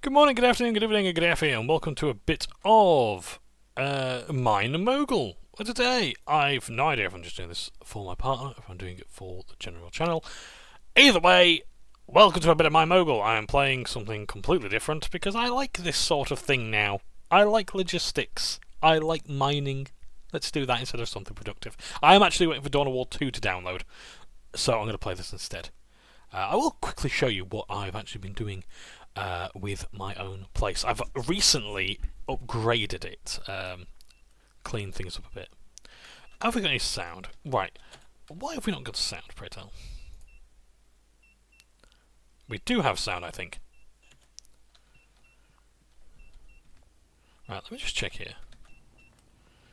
Good morning, good afternoon, good evening, and good afternoon, and welcome to a bit of MineMogul. Well, today, I've no idea if I'm just doing this for my partner, if I'm doing it for the general channel. Either way, welcome to a bit of MineMogul. I am playing something completely different because I like this sort of thing now. I like logistics. I like mining. Let's do that instead of something productive. I am actually waiting for Dawn of War 2 to download, so I'm going to play this instead. I will quickly show you what I've actually been doing with my own place. I've recently upgraded it, cleaned things up a bit. Have we got any sound? Right. Why have we not got sound, pray tell? We do have sound, I think. Right, let me just check here.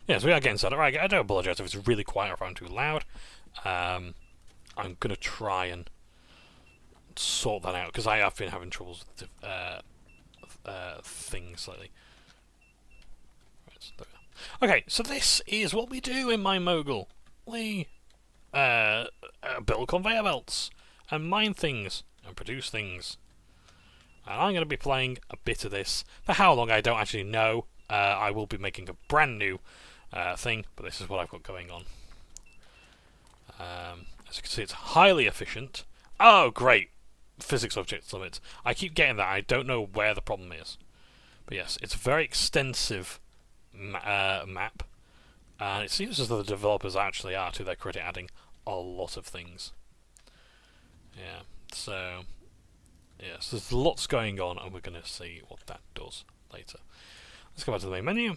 Yes, we are getting sound. Right, I do apologise if it's really quiet or if I'm too loud. I'm going to try and sort that out because I have been having troubles with things lately. Right, so okay, so this is what we do in MineMogul. We build conveyor belts and mine things and produce things. And I'm going to be playing a bit of this. For how long, I don't actually know. I will be making a brand new thing, but this is what I've got going on. As you can see, it's highly efficient. Oh, great! Physics object limit. I keep getting that. I don't know where the problem is. But yes, it's a very extensive map. And it seems as though the developers actually are, to their credit, adding a lot of things. Yeah, so yes, there's lots going on, and we're going to see what that does later. Let's go back to the main menu.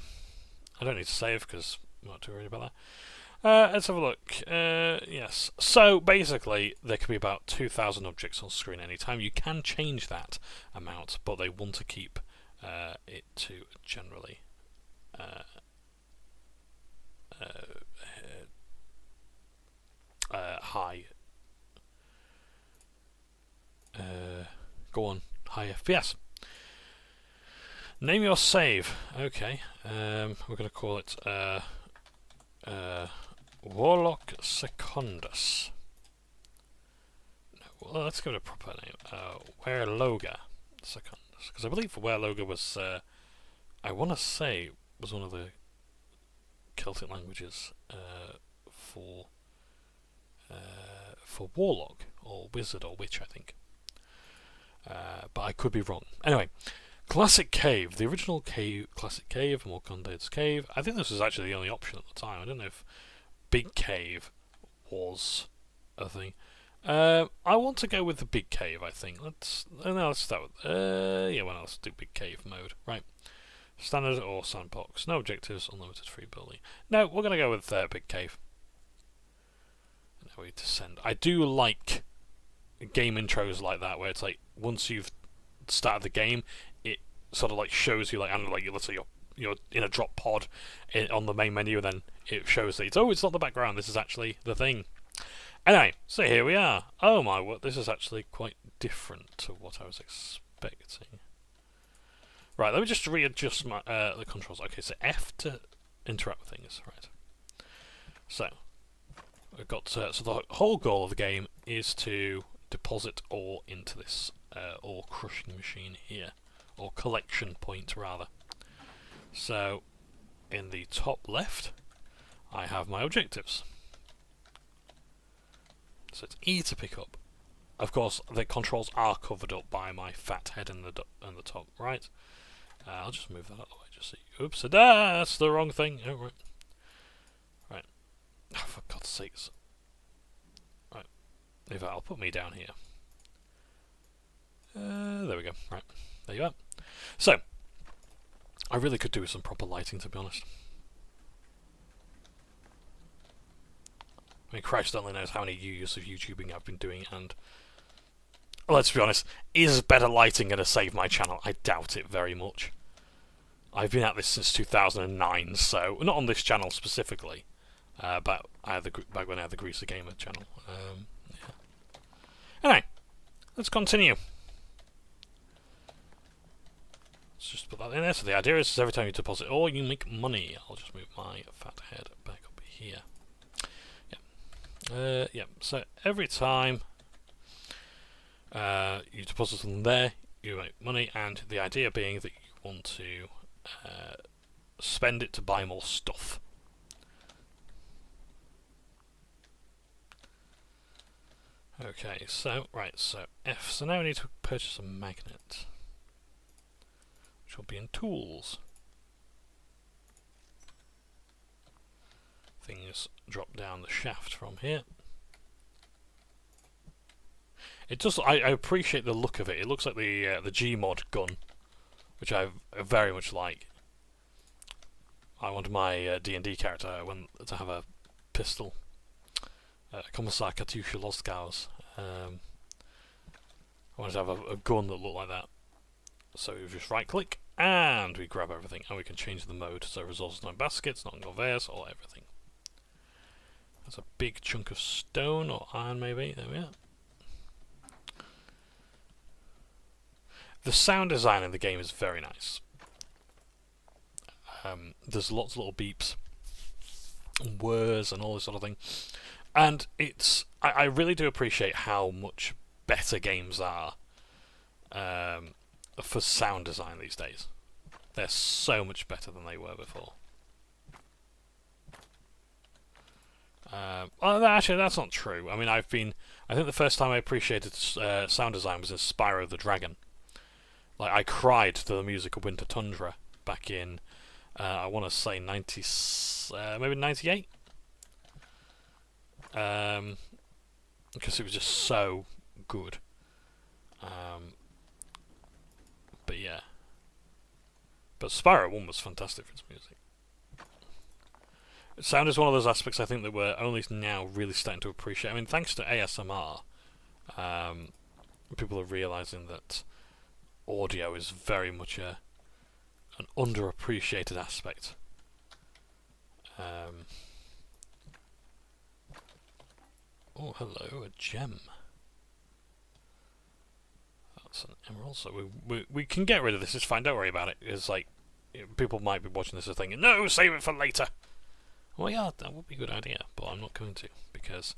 I don't need to save because I'm not too worried about that. Let's have a look. Yes. So basically, there can be about 2,000 objects on screen anytime. You can change that amount, but they want to keep it to generally high. Go on, high FPS. Name your save. Okay. We're going to call it Warlock Secundus. No, well, let's give it a proper name. Werloga Secundus. Because I believe Werloga was, I want to say, was one of the Celtic languages for warlock or wizard or witch, I think. But I could be wrong. Anyway, Classic Cave. The original cave, Classic Cave, Morcondade's Cave. I think this was actually the only option at the time. I don't know if Big Cave was a thing. I want to go with the Big Cave, I think. Let's start with... yeah, well, let's do Big Cave mode. Right. Standard or sandbox. No objectives, unlimited free building. No, we're going to go with Big Cave. Now we descend. I do like game intros like that, where it's like, once you've started the game, it sort of like shows you, like, I don't know, like, let's say you're in a drop pod on the main menu, and then it shows that it's not the background, this is actually the thing. Anyway, so here we are. Oh my word, this is actually quite different to what I was expecting. Right, let me just readjust my the controls. Okay, so F to interact with things. Right. So we've got so the whole goal of the game is to deposit ore into this ore crushing machine here, or collection point rather. So in the top left, I have my objectives. So it's E to pick up. Of course, the controls are covered up by my fat head in the top right. I'll just move that out of the way, just see. Oops, that's the wrong thing. Oh, right. Right. Oh, for God's sakes. Right. In fact, I'll put me down here. There we go. Right. There you are. So, I really could do with some proper lighting, to be honest. I mean, Christ only knows how many years of YouTubing I've been doing, and let's be honest, is better lighting going to save my channel? I doubt it very much. I've been at this since 2009, so not on this channel specifically, but back when I had the Greaser Gamer channel. Yeah. Anyway, let's continue. Let's just put that in there. So the idea is every time you deposit ore, you make money. I'll just move my fat head back up here. Yeah. So every time you deposit something there, you make money, and the idea being that you want to spend it to buy more stuff. Okay, so F. So now we need to purchase a magnet, which will be in tools. Things drop down the shaft from here. It does. I appreciate the look of it. It looks like the Gmod gun, which I very much like. I want my D&D character to have a pistol. Kommissar Katusha Lostgaus. I wanted to have a gun that looked like that. So we just right click and we grab everything, and we can change the mode. So resources not in baskets, not in conveyors, or everything. That's a big chunk of stone or iron, maybe. There we are. The sound design in the game is very nice. There's lots of little beeps and whirs and all this sort of thing. And I really do appreciate how much better games are for sound design these days. They're so much better than they were before. Well, actually, that's not true. I mean, I think the first time I appreciated sound design was in Spyro the Dragon. Like, I cried to the music of Winter Tundra back in, I want to say maybe 98? Because it was just so good. But yeah. But Spyro 1 was fantastic for its music. Sound is one of those aspects I think that we're only now really starting to appreciate. I mean, thanks to ASMR, people are realising that audio is very much an underappreciated aspect. Oh, hello, a gem. That's an emerald, so we can get rid of this, it's fine, don't worry about it. It's like, people might be watching this and thinking, no, save it for later! Well, yeah, that would be a good idea, but I'm not going to, because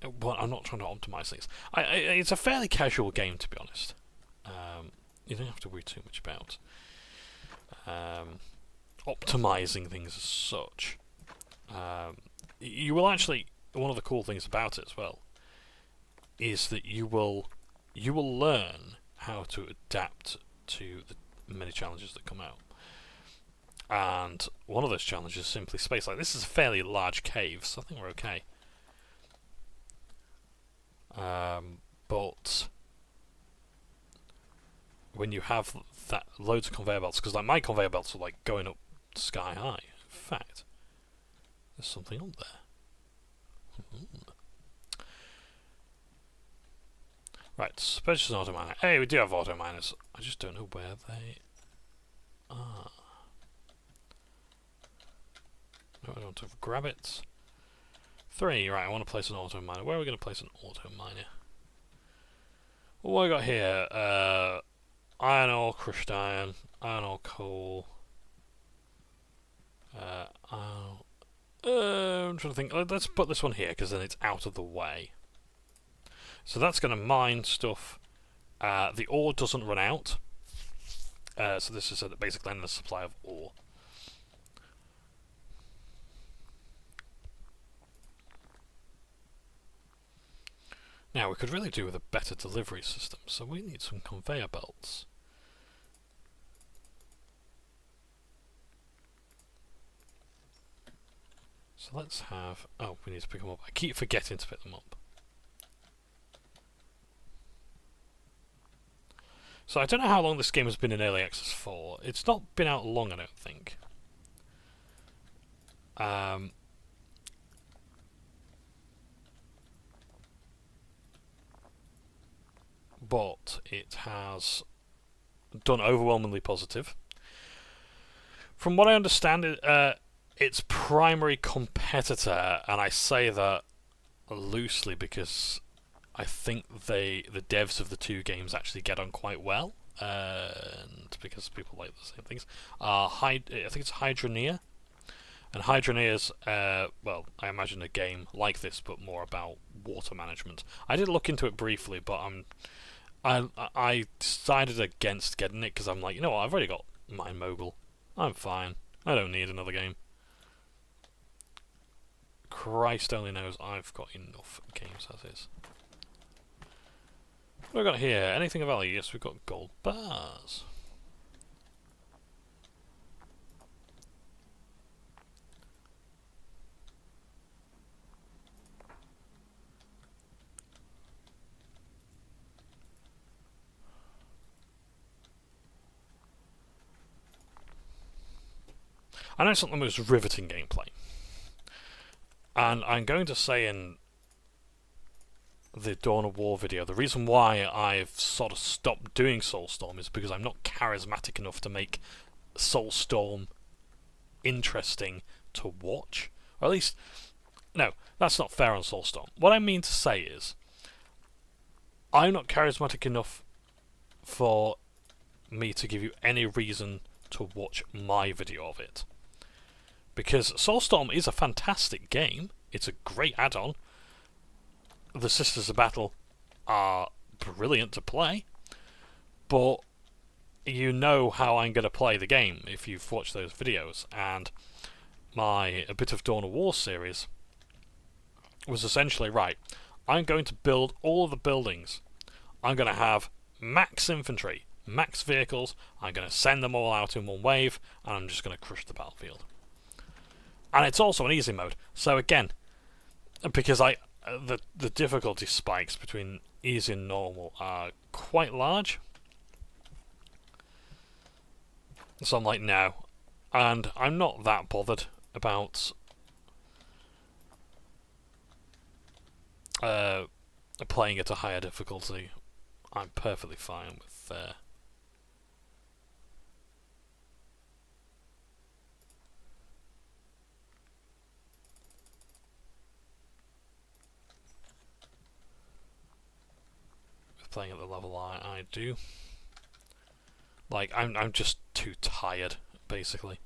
I'm not trying to optimise things. It's a fairly casual game, to be honest. You don't have to worry too much about optimising things as such. You will actually, one of the cool things about it as well is that you will learn how to adapt to the many challenges that come out. And one of those challenges is simply space. Like, this is a fairly large cave, so I think we're okay. But when you have that loads of conveyor belts, because like my conveyor belts are like going up sky high. In fact, there's something up there. Right, purchase an auto miner. Hey, we do have auto miners. I just don't know where they are. No, I don't want to grab it. 3, right, I want to place an auto miner. Where are we going to place an auto miner? What have I got here? Iron ore, crushed iron ore, coal. I'm trying to think. Let's put this one here because then it's out of the way. So that's going to mine stuff. The ore doesn't run out. So this is basically endless supply of ore. Now, we could really do with a better delivery system, so we need some conveyor belts. So let's have... Oh, we need to pick them up. I keep forgetting to pick them up. So I don't know how long this game has been in Early Access for. It's not been out long, I don't think. But it has done overwhelmingly positive. From what I understand, its primary competitor, and I say that loosely because I think the devs of the two games actually get on quite well, and because people like the same things, I think it's Hydroneer. And Hydroneer's, well, I imagine a game like this, but more about water management. I did look into it briefly, but I'm I decided against getting it because I'm like, you know what, I've already got MineMogul. I'm fine. I don't need another game. Christ only knows I've got enough games as is. What have we got here? Anything of value? Yes, we've got gold bars. I know it's not the most riveting gameplay. And I'm going to say in the Dawn of War video, the reason why I've sort of stopped doing Soulstorm is because I'm not charismatic enough to make Soulstorm interesting to watch. Or at least, no, that's not fair on Soulstorm. What I mean to say is, I'm not charismatic enough for me to give you any reason to watch my video of it. Because Soulstorm is a fantastic game. It's a great add-on. The Sisters of Battle are brilliant to play. But you know how I'm going to play the game if you've watched those videos. And my A Bit of Dawn of War series was essentially, right, I'm going to build all of the buildings. I'm going to have max infantry, max vehicles. I'm going to send them all out in one wave. And I'm just going to crush the battlefield. And it's also an easy mode. So again, because the difficulty spikes between easy and normal are quite large. So I'm like, no. And I'm not that bothered about playing at a higher difficulty. I'm perfectly fine with playing at the level I do. Like, I'm just too tired, basically.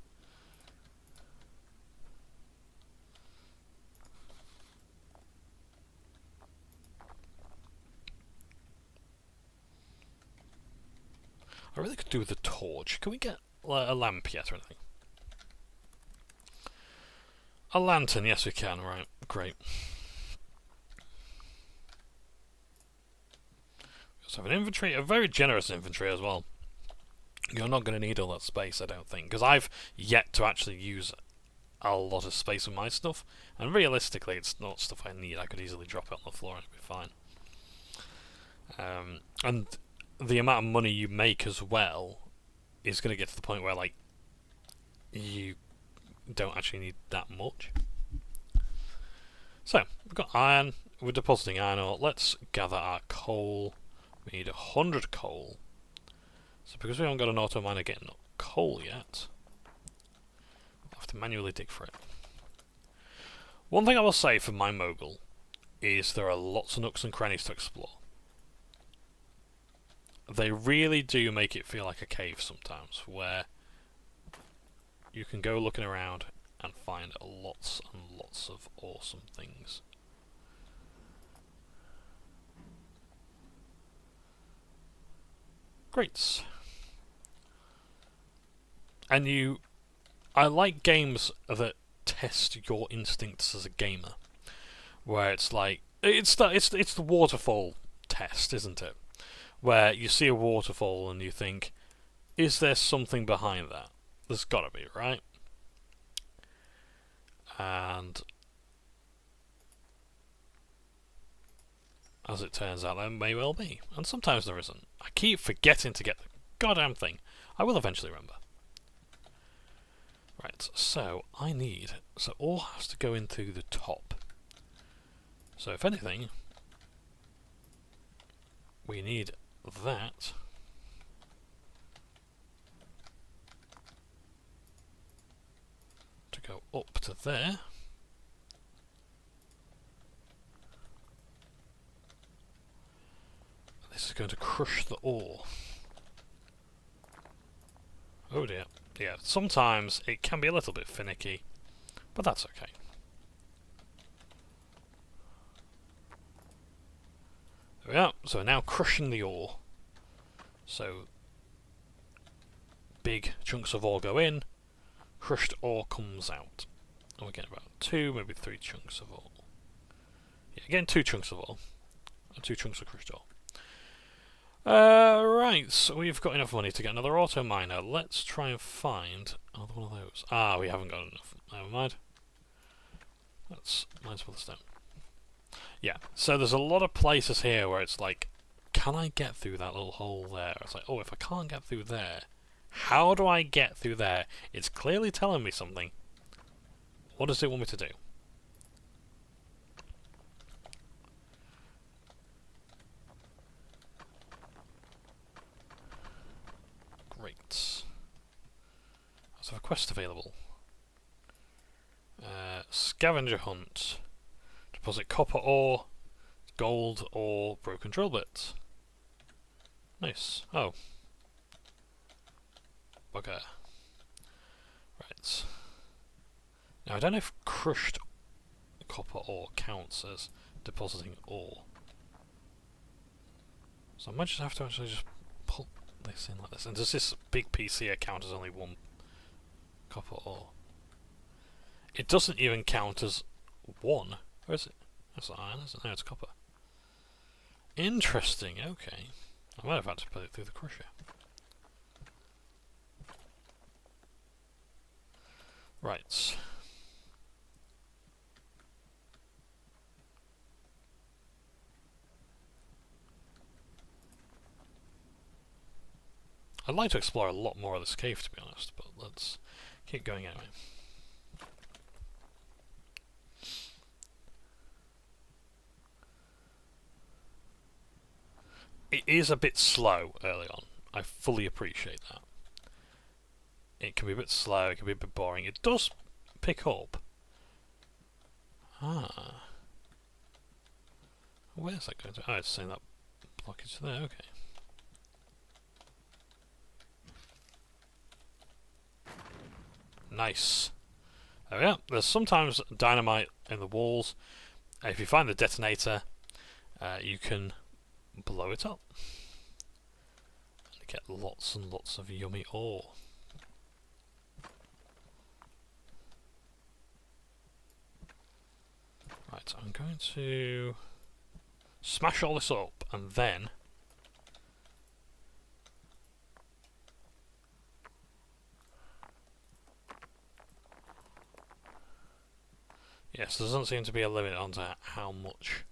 I really could do with a torch. Can we get a lamp yet or anything? A lantern, yes we can, right, great. So an inventory, a very generous inventory as well. You're not going to need all that space, I don't think, because I've yet to actually use a lot of space with my stuff, and realistically it's not stuff I need. I could easily drop it on the floor and it'd be fine. And the amount of money you make as well is going to get to the point where, like, you don't actually need that much. So, we've got iron, we're depositing iron ore. Let's gather our coal. We need 100 coal. So because we haven't got an auto miner getting coal yet, I'll have to manually dig for it. One thing I will say for MineMogul is there are lots of nooks and crannies to explore. They really do make it feel like a cave sometimes, where you can go looking around and find lots and lots of awesome things. Great. And I like games that test your instincts as a gamer, where it's like it's the waterfall test, isn't it? Where you see a waterfall and you think, is there something behind that? There's got to be, right? And as it turns out, there may well be. And sometimes there isn't. I keep forgetting to get the goddamn thing. I will eventually remember. Right, so so ore has to go in through the top. So if anything, we need that to go up to there. This is going to crush the ore. Oh dear. Yeah, sometimes it can be a little bit finicky, but that's okay. There we are. So we're now crushing the ore. So big chunks of ore go in, crushed ore comes out. And we're getting about 2, maybe 3 chunks of ore. Yeah, getting 2 chunks of ore. And 2 chunks of crushed ore. Right, so we've got enough money to get another auto miner. Let's try and find another one of those. Ah, we haven't got enough. Never mind. Let's mine some of the stone. Yeah, so there's a lot of places here where it's like, can I get through that little hole there? It's like, oh, if I can't get through there, how do I get through there? It's clearly telling me something. What does it want me to do? Great. Let's have a quest available. Scavenger hunt. Deposit copper ore, gold, or broken drill bits. Nice. Oh. Bugger. Right. Now I don't know if crushed copper ore counts as depositing ore. So I might just have to actually just put this in like this. And does this big piece here count as only 1 copper ore? It doesn't even count as 1. Or is it? That's iron, isn't it? No, it's copper. Interesting, okay. I might have had to put it through the crusher. Right. I'd like to explore a lot more of this cave, to be honest, but let's keep going anyway. It is a bit slow early on. I fully appreciate that. It can be a bit slow, it can be a bit boring. It does pick up. Ah. Where's that going to? Oh, it's saying that blockage there, okay. Nice. There we are. There's sometimes dynamite in the walls. If you find the detonator, you can blow it up. And get lots and lots of yummy ore. Right, I'm going to smash all this up and then yes, there doesn't seem to be a limit on how much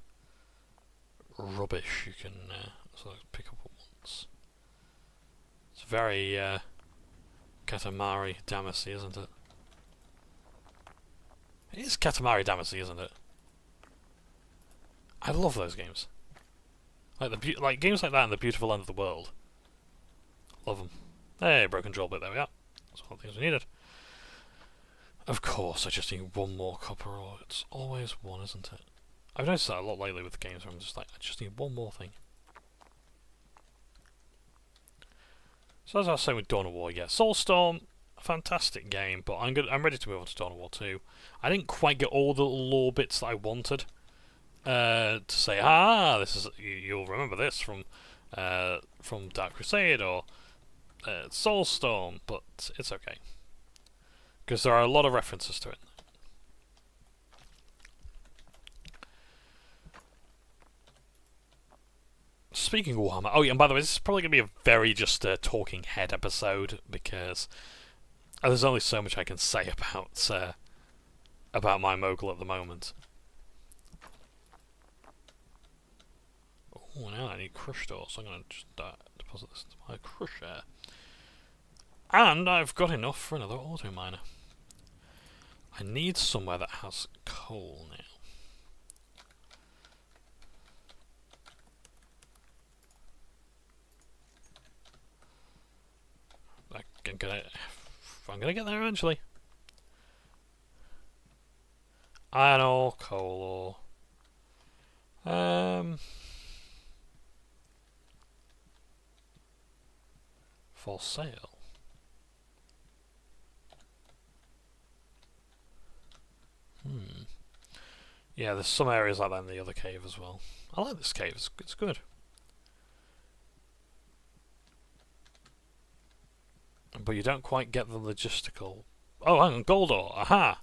rubbish you can sort of pick up at once. It's very Katamari Damacy, isn't it? It is Katamari Damacy, isn't it? I love those games. Like games like that and The Beautiful End of the World. Love them. Hey, broken drill bit, there we are. That's all the things we needed. Of course, I just need 1 more copper ore. It's always 1, isn't it? I've noticed that a lot lately with games where I'm just like, I just need 1 more thing. So as I was saying with Dawn of War, yeah, Soulstorm, fantastic game, but I'm ready to move on to Dawn of War 2. I didn't quite get all the lore bits that I wanted to say, this is you'll remember this from Dark Crusade or Soulstorm, but it's okay because there are a lot of references to it. Speaking of Warhammer, oh yeah, and by the way, this is probably going to be a very just talking head episode because there's only so much I can say about MineMogul at the moment. Oh, now I need crushed ore, so I'm going to just deposit this into my crusher. And I've got enough for another auto miner. I need somewhere that has coal now. I'm gonna get there eventually. Iron ore, coal ore. For sale. Yeah, there's some areas like that in the other cave as well. I like this cave, it's good. But you don't quite get the logistical... Oh, hang on, gold ore! Aha!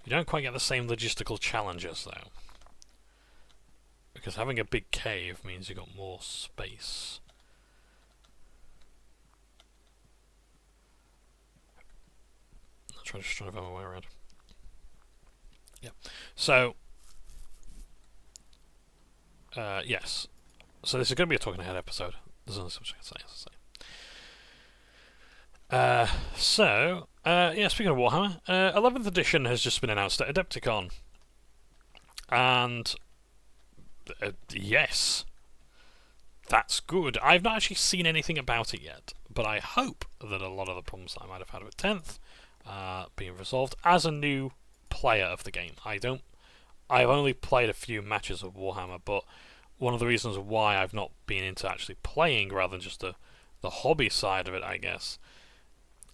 You don't quite get the same logistical challenges, though. Because having a big cave means you've got more space. I'm just trying to find my way around. Yeah. So, yes. So this is going to be a talking ahead episode. There's only so much I can say, as I say. Yeah, speaking of Warhammer, 11th edition has just been announced at Adepticon. And, yes, that's good. I've not actually seen anything about it yet, but I hope that a lot of the problems that I might have had with 10th are being resolved as a new player of the game. I've only played a few matches of Warhammer, but one of the reasons why I've not been into actually playing rather than just the hobby side of it, I guess,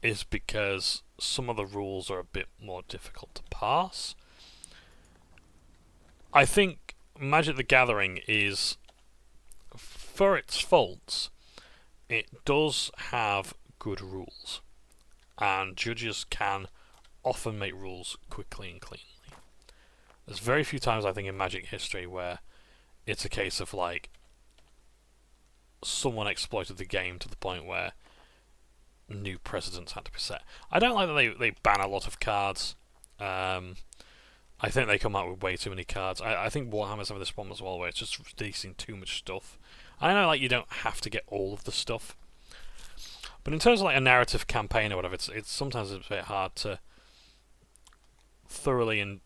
is because some of the rules are a bit more difficult to pass. I think Magic the Gathering is, for its faults, it does have good rules, and judges can often make rules quickly and cleanly. There's very few times, I think, in Magic history where it's a case of, like, someone exploited the game to the point where new precedents had to be set. I don't like that they ban a lot of cards. I think they come out with way too many cards. I think Warhammer's having this problem as well, where it's just releasing too much stuff. I know, like, you don't have to get all of the stuff, but in terms of, like, a narrative campaign or whatever, it's sometimes a bit hard to thoroughly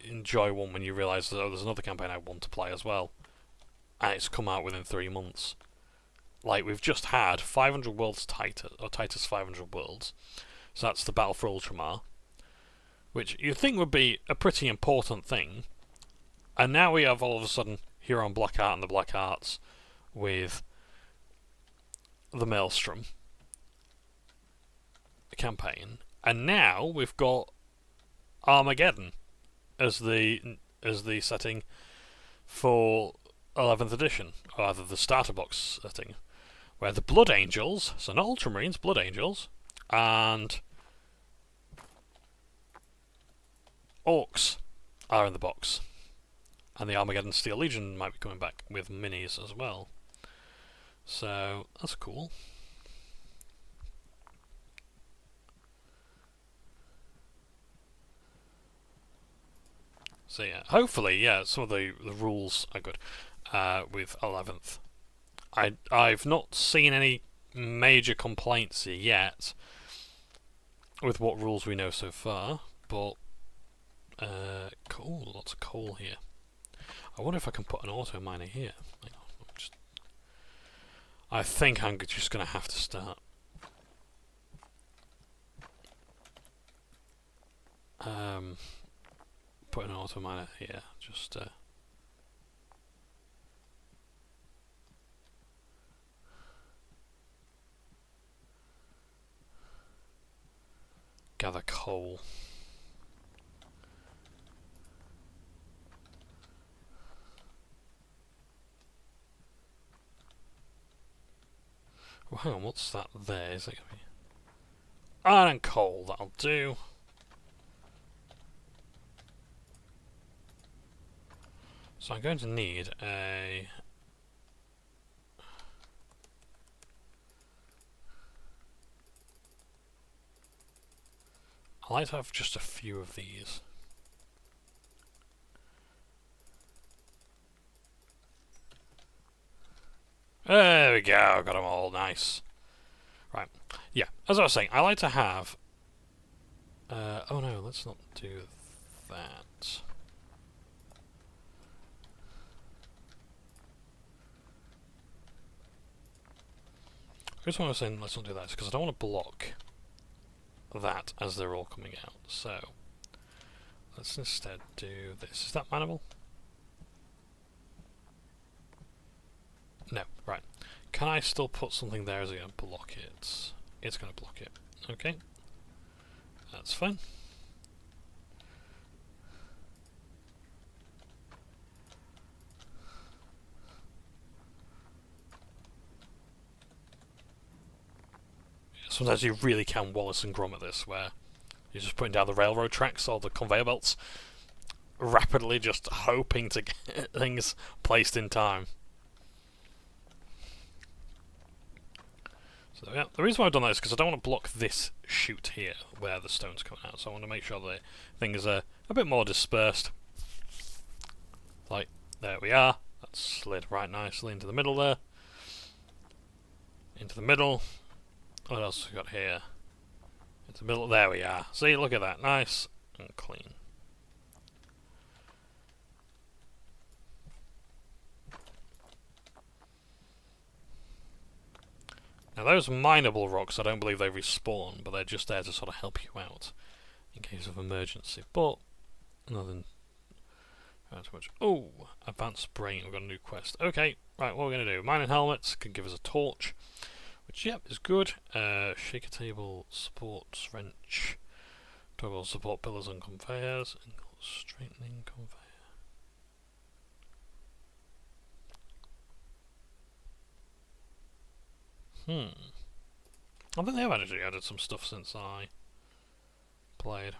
enjoy one when you realise that, oh, there's another campaign I want to play as well, and it's come out within 3 months. Like, we've just had 500 Worlds Titus, or Titus 500 Worlds, so that's the Battle for Ultramar, which you'd think would be a pretty important thing, and now we have all of a sudden Huron Blackheart and the Black Hearts with the Maelstrom campaign, and now we've got Armageddon as the setting for 11th edition, or rather the starter box setting, where the Blood Angels, so not Ultramarines, Blood Angels, and Orcs are in the box. And the Armageddon Steel Legion might be coming back with minis as well. So, that's cool. So yeah, hopefully, yeah, some of the rules are good with 11th. I've not seen any major complaints yet with what rules we know so far, but cool, lots of coal here. I wonder if I can put an auto miner here. Hang on, I think I'm just going to have to start. Put an auto miner here, just gather coal. Well, hang on, what's that there? Is it going to be iron and coal? That'll do. So I'm going to need a... I like to have just a few of these. There we go, got them all, nice. Right, yeah, as I was saying, I like to have... oh no, let's not do that. The reason why I was saying let's not do that is because I don't want to block that as they're all coming out. So let's instead do this. Is that manageable? No, right. Can I still put something there? Is it going to block it? It's going to block it. Okay. That's fine. sometimes you really can Wallace and Gromit this, where you're just putting down the railroad tracks or the conveyor belts, rapidly just hoping to get things placed in time. So yeah, the reason why I've done that is because I don't want to block this chute here where the stone's coming out, so I want to make sure that things are a bit more dispersed. Like, there we are. That slid right nicely into the middle there. Into the middle. What else have we got here? Into the middle. There we are. See, look at that. Nice and clean. Now those mineable rocks, I don't believe they respawn, but they're just there to sort of help you out in case of emergency. But nothing too much. Oh, advanced brain. We've got a new quest. Okay, right. What we're going to do? Mining helmets can give us a torch, which yep is good. Shaker table, supports wrench, toggle support pillars and conveyors, and straightening conveyor. I think they have actually added some stuff since I played.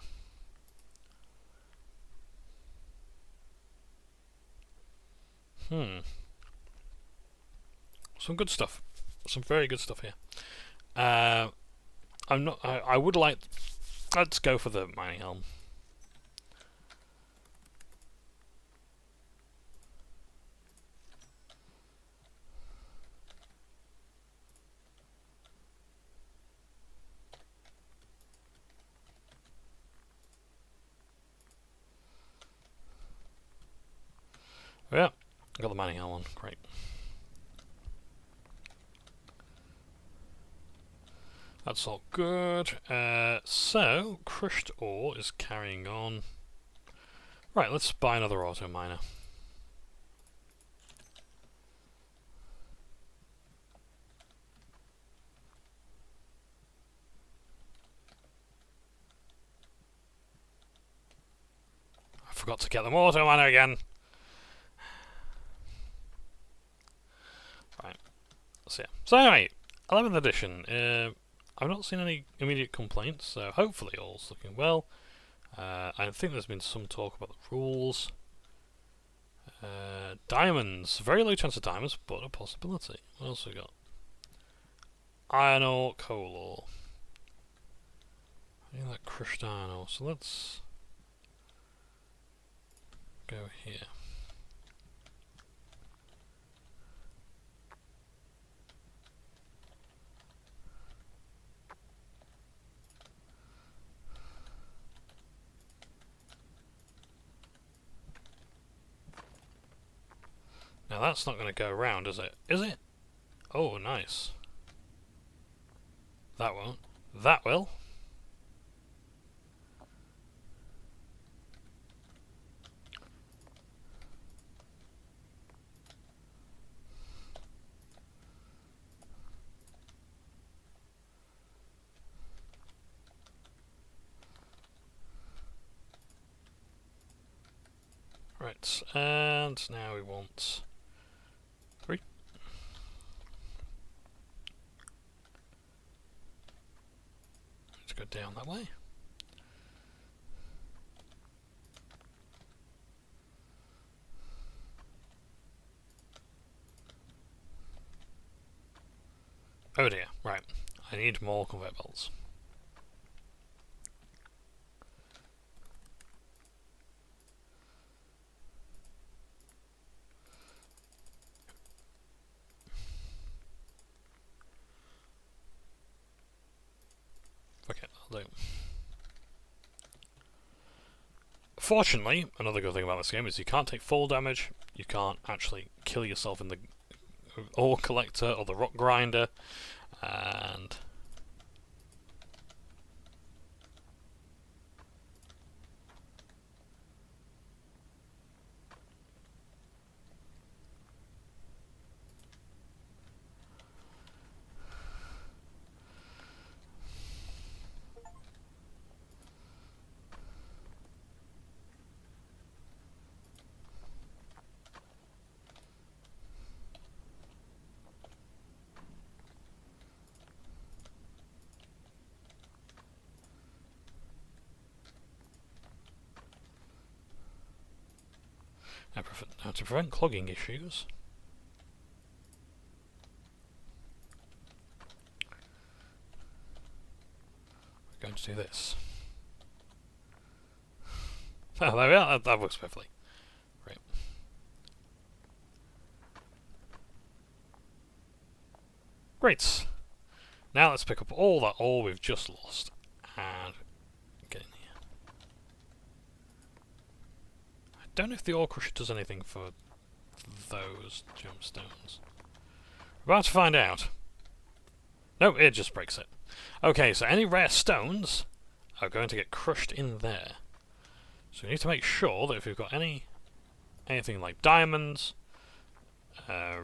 Some good stuff. Some very good stuff here. I'm not. I would like. Let's go for the mining helm. Yeah, I got the mining helm on. Great. That's all good. So, crushed ore is carrying on. Right, let's buy another auto miner. I forgot to get them auto miner again. Right. So yeah. So anyway, 11th edition. I've not seen any immediate complaints, so hopefully all's looking well. I think there's been some talk about the rules. Diamonds. Very low chance of diamonds, but a possibility. What else have we got? Iron ore, coal ore. I need that crushed iron ore, so let's go here. Now that's not going to go around, is it? Is it? Oh, nice. That won't. That will. Right, and now we want 3. Let's go down that way. Oh dear, right. I need more conveyor belts. Okay, I'll do. Fortunately, another good thing about this game is you can't take fall damage, you can't actually kill yourself in the ore collector or the rock grinder, and Now to prevent clogging issues, we're going to do this. Oh, there we are. That works perfectly. Right. Great. Now let's pick up all that ore we've just lost and get in here. I don't know if the ore crusher does anything for those gemstones. We're about to find out. No, it just breaks it. Okay, so any rare stones are going to get crushed in there. So we need to make sure that if we've got anything like diamonds,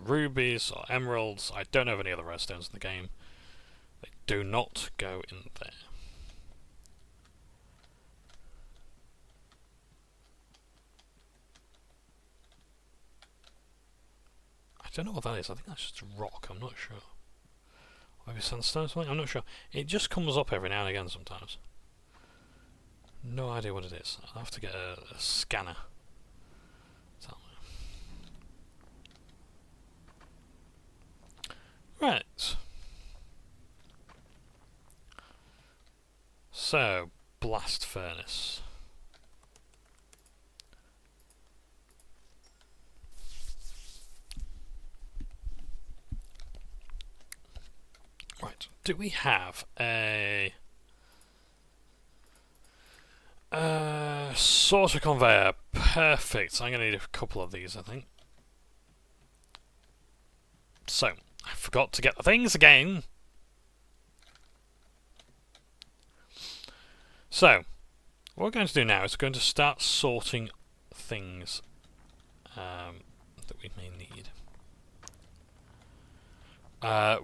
rubies or emeralds, I don't have any other rare stones in the game, they do not go in there. I don't know what that is. I think that's just rock. I'm not sure. Maybe sandstone or something? I'm not sure. It just comes up every now and again sometimes. No idea what it is. I'll have to get a scanner. Tell me. Right. So, blast furnace. Right. Do we have a sorter conveyor? Perfect. I'm going to need a couple of these, I think. So, I forgot to get the things again. So, what we're going to do now is we're going to start sorting things that we may need.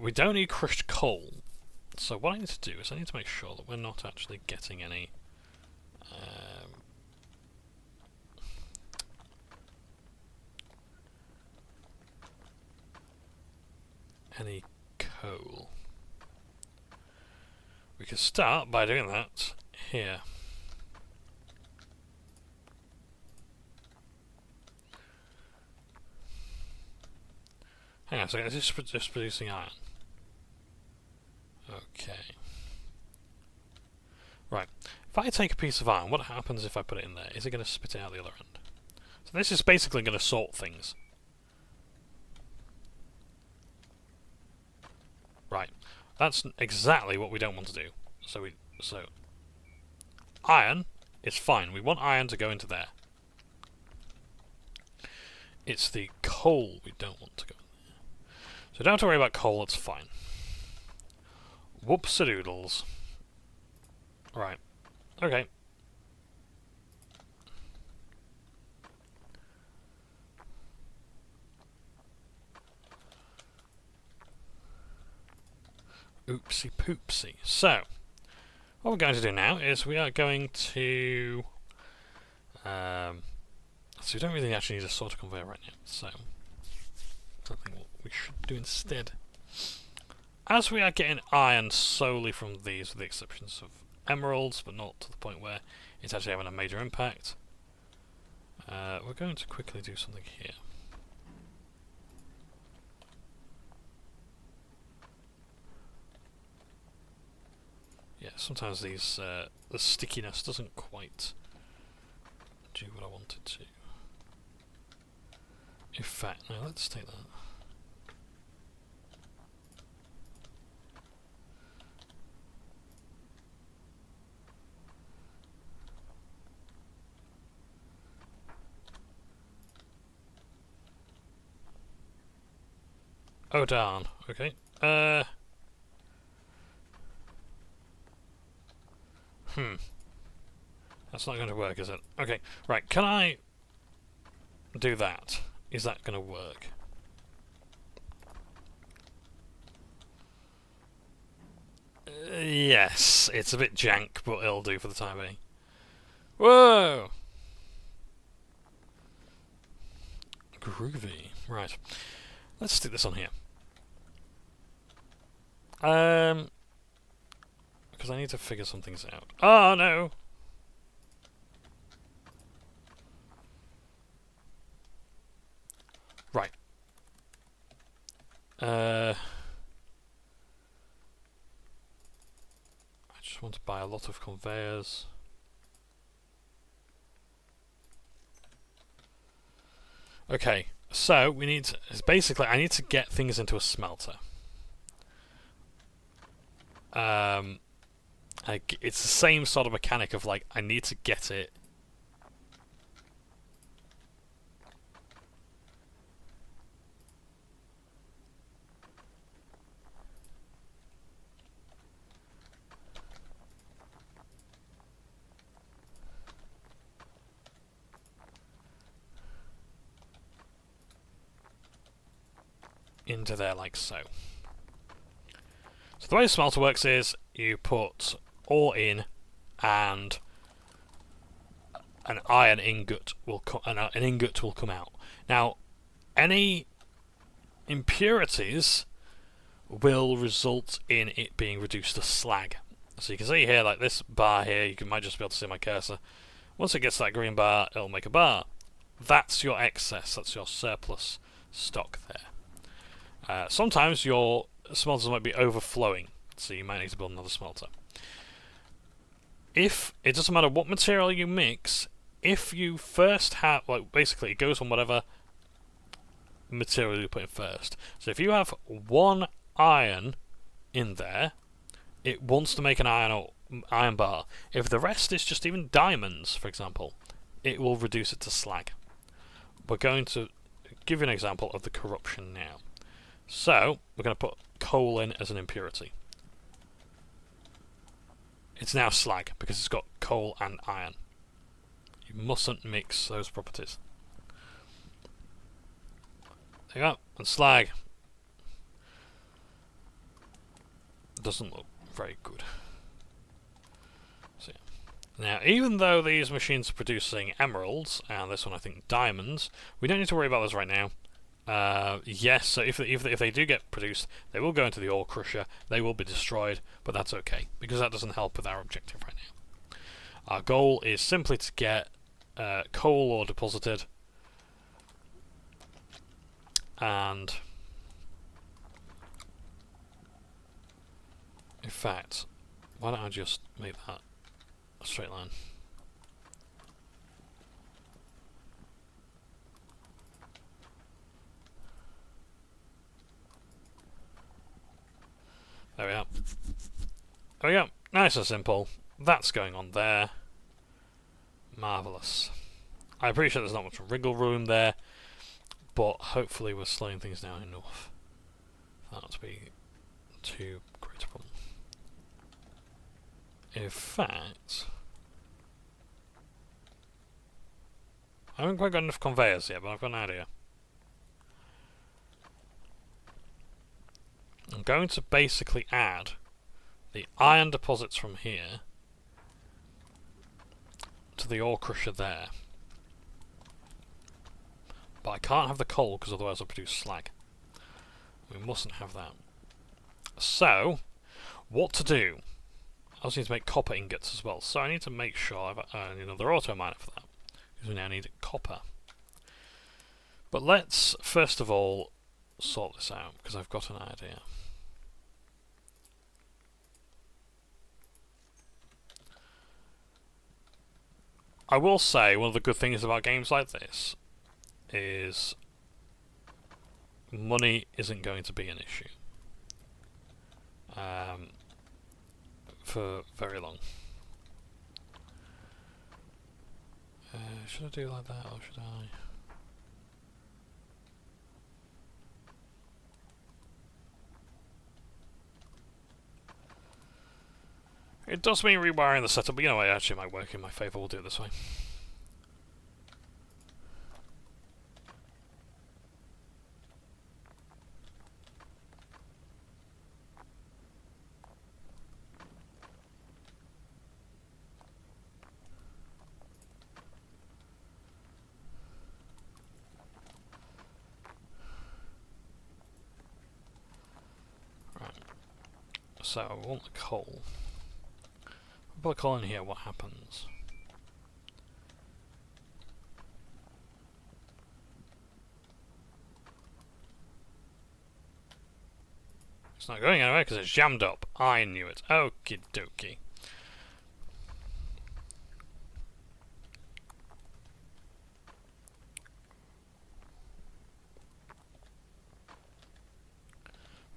We don't need crushed coal. So what I need to do is I need to make sure that we're not actually getting any coal. We can start by doing that here. Hang on a second, is this just producing iron? Okay. Right. If I take a piece of iron, what happens if I put it in there? Is it going to spit it out the other end? So this is basically going to sort things. Right. That's exactly what we don't want to do. So iron is fine. We want iron to go into there. It's the coal we don't want to go in there. So don't have to worry about coal, it's fine. Whoops-a-doodles. Right. Okay. Oopsie poopsie. So, what we're going to do now is we are going to... so we don't really actually need a sorter conveyor right now, so... something what we should do instead. As we are getting iron solely from these, with the exceptions of emeralds, but not to the point where it's actually having a major impact, we're going to quickly do something here. Yeah, sometimes these the stickiness doesn't quite do what I want it to. In fact, now let's take that. Oh darn, okay. That's not going to work, is it? Okay, right, can I do that? Is that going to work? Yes, it's a bit jank, but it'll do for the time being. Whoa! Groovy. Right. Let's stick this on here. Because I need to figure some things out. Oh no! Right. I just want to buy a lot of conveyors. Okay, so we need to, basically I need to get things into a smelter. It's the same sort of mechanic of like I need to get it into there like so. So the way the smelter works is you put ore in and an iron ingot will an ingot will come out. Now, any impurities will result in it being reduced to slag. So you can see here, like this bar here, you might just be able to see my cursor. Once it gets to that green bar, it'll make a bar. That's your excess, that's your surplus stock there. Sometimes your smelters might be overflowing, so you might need to build another smelter. If it doesn't matter what material you mix, if you first have, like, basically it goes on whatever material you put in first. So if you have one iron in there, it wants to make an iron bar. If the rest is just even diamonds, for example, it will reduce it to slag. We're going to give you an example of the corruption now. So we're going to put coal in as an impurity. It's now slag because it's got coal and iron. You mustn't mix those properties. There you go, and slag. Doesn't look very good. So, yeah. Now, even though these machines are producing emeralds, and this one I think diamonds, we don't need to worry about those right now. Yes, so if they do get produced, they will go into the ore crusher, they will be destroyed, but that's okay, because that doesn't help with our objective right now. Our goal is simply to get coal ore deposited, and in fact, why don't I just make that a straight line? There we are. There we go. Nice and simple. That's going on there. Marvellous. I appreciate there's not much wriggle room there, but hopefully we're slowing things down enough for that not to be too great a problem. In fact, I haven't quite got enough conveyors yet, but I've got an idea. I'm going to basically add the iron deposits from here to the ore crusher there. But I can't have the coal because otherwise I'll produce slag. We mustn't have that. So, what to do? I also need to make copper ingots as well. So I need to make sure I need another auto miner for that, because we now need copper. But let's first of all sort this out, because I've got an idea. I will say one of the good things about games like this is money isn't going to be an issue for very long. Should I do like that, or should I? It does mean rewiring the setup, but you know what, it actually might work in my favour. We'll do it this way. Right. So I want the coal. Put a coal in here, what happens? It's not going anywhere because it's jammed up. I knew it. Okie dokie.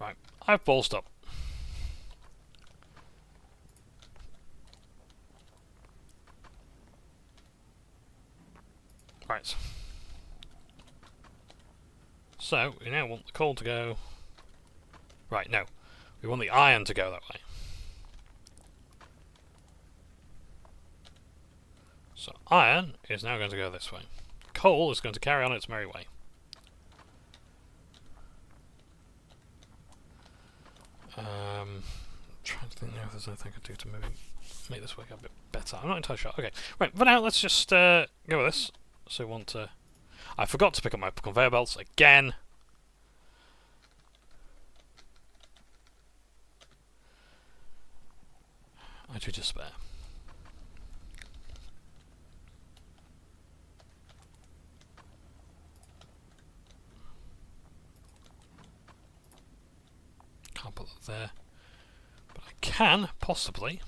Right, I've ballsed up. Right. So, we now want the coal to go... Right, no. We want the iron to go that way. So, iron is now going to go this way. Coal is going to carry on its merry way. Trying to think now if there's anything I can do to maybe make this work out a bit better. I'm not entirely sure. Okay, right, for now, let's just go with this. So we want to... I forgot to pick up my conveyor belts again. I do despair. Can't put that there. But I can, possibly.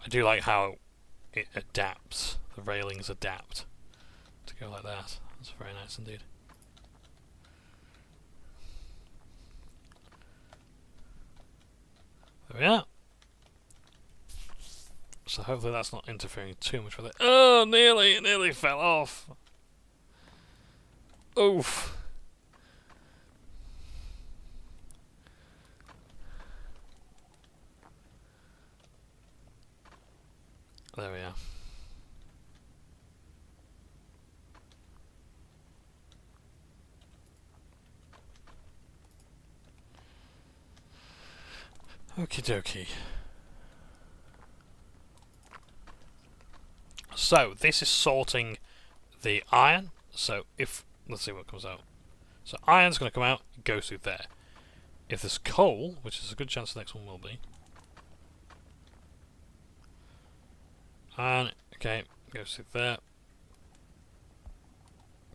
I do like how it adapts. The railings adapt to go like that. That's very nice indeed. There we are. So hopefully that's not interfering too much with it. Oh, it nearly fell off. Oof. There we are. Okie dokie. So, this is sorting the iron. So, if... Let's see what comes out. So, iron's going to come out, it goes through there. If there's coal, which is a good chance the next one will be. Iron, okay, goes through there.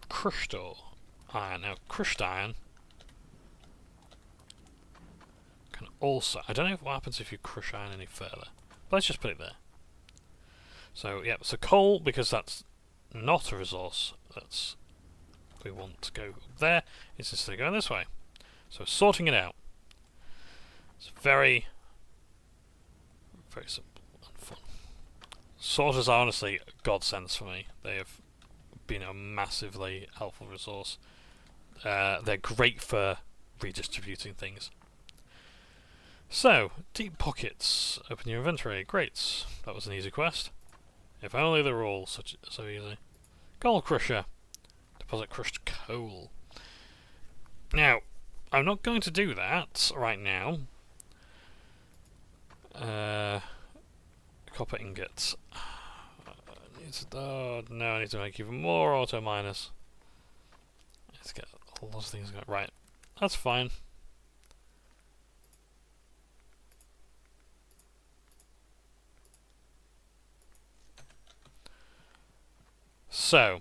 Crushed iron. Now, crushed iron can also... I don't know what happens if you crush iron any further. But let's just put it there. So, yeah, so coal, because that's not a resource that's we want to go there, it's instead of going this way. So, sorting it out. It's very, very simple and fun. Sorters are honestly godsends for me. They have been a massively helpful resource. They're great for redistributing things. So, deep pockets. Open your inventory. Great. That was an easy quest. If only they were all so easy. Coal crusher. Deposit crushed coal. Now, I'm not going to do that right now. Copper ingots. Oh no, I need to make even more auto miners. Let's get a lot of things going. Right, that's fine. So,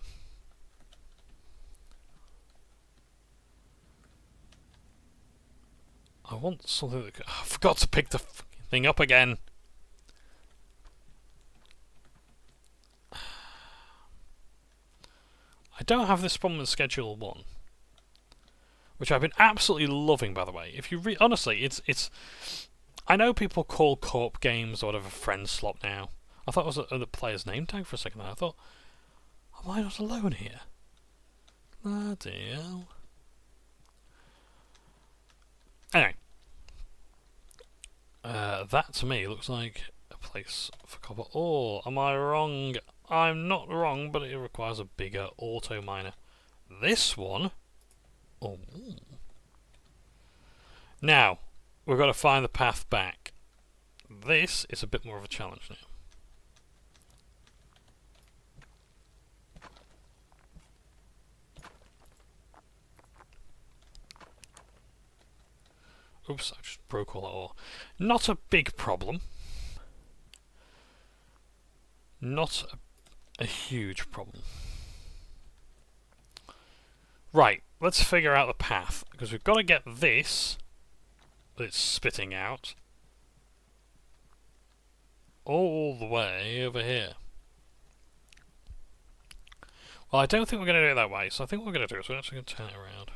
I want something that... I forgot to pick the thing up again. I don't have this problem with Schedule 1. Which I've been absolutely loving, by the way. If you honestly, it's... I know people call co-op games or whatever friend slot now. I thought it was the player's name tag for a second there. I thought, am I not alone here? Bloody hell. Anyway. That to me looks like a place for copper ore. Am I wrong? I'm not wrong, but it requires a bigger auto miner. This one... Oh. Now, we've got to find the path back. This is a bit more of a challenge now. Oops, I just broke all that ore. Not a big problem. Not a huge problem. Right, let's figure out the path, because we've got to get this that it's spitting out all the way over here. Well, I don't think we're going to do it that way, so I think what we're going to do is we're actually going to turn it around.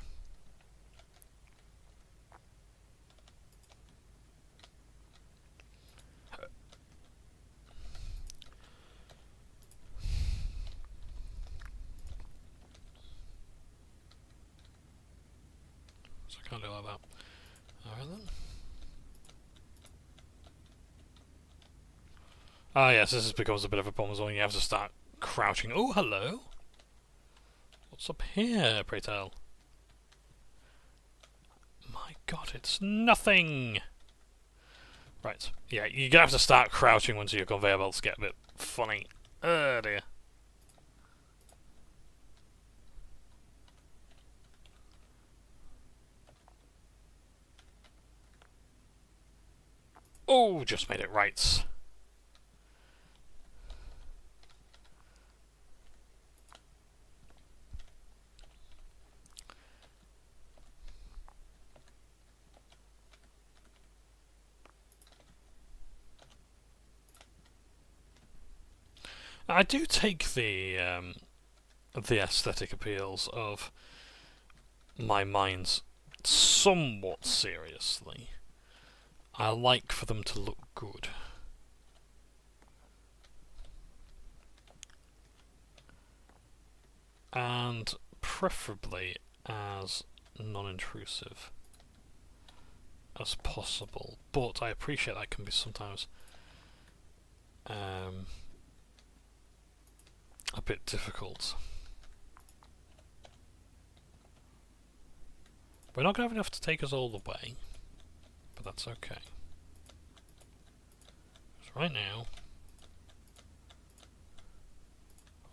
So I can't do it like that. Alright then. Ah yes, this becomes a bit of a problem as well. You have to start crouching. Oh, hello! What's up here, pray tell? My god, it's nothing! Right, yeah, you're gonna have to start crouching once your conveyor belts get a bit funny. Oh dear. Oh, just made it right. I do take the aesthetic appeals of my mines somewhat seriously. I like for them to look good. And preferably as non-intrusive as possible. But I appreciate that can be sometimes a bit difficult. We're not going to have enough to take us all the way, but that's okay. Because right now,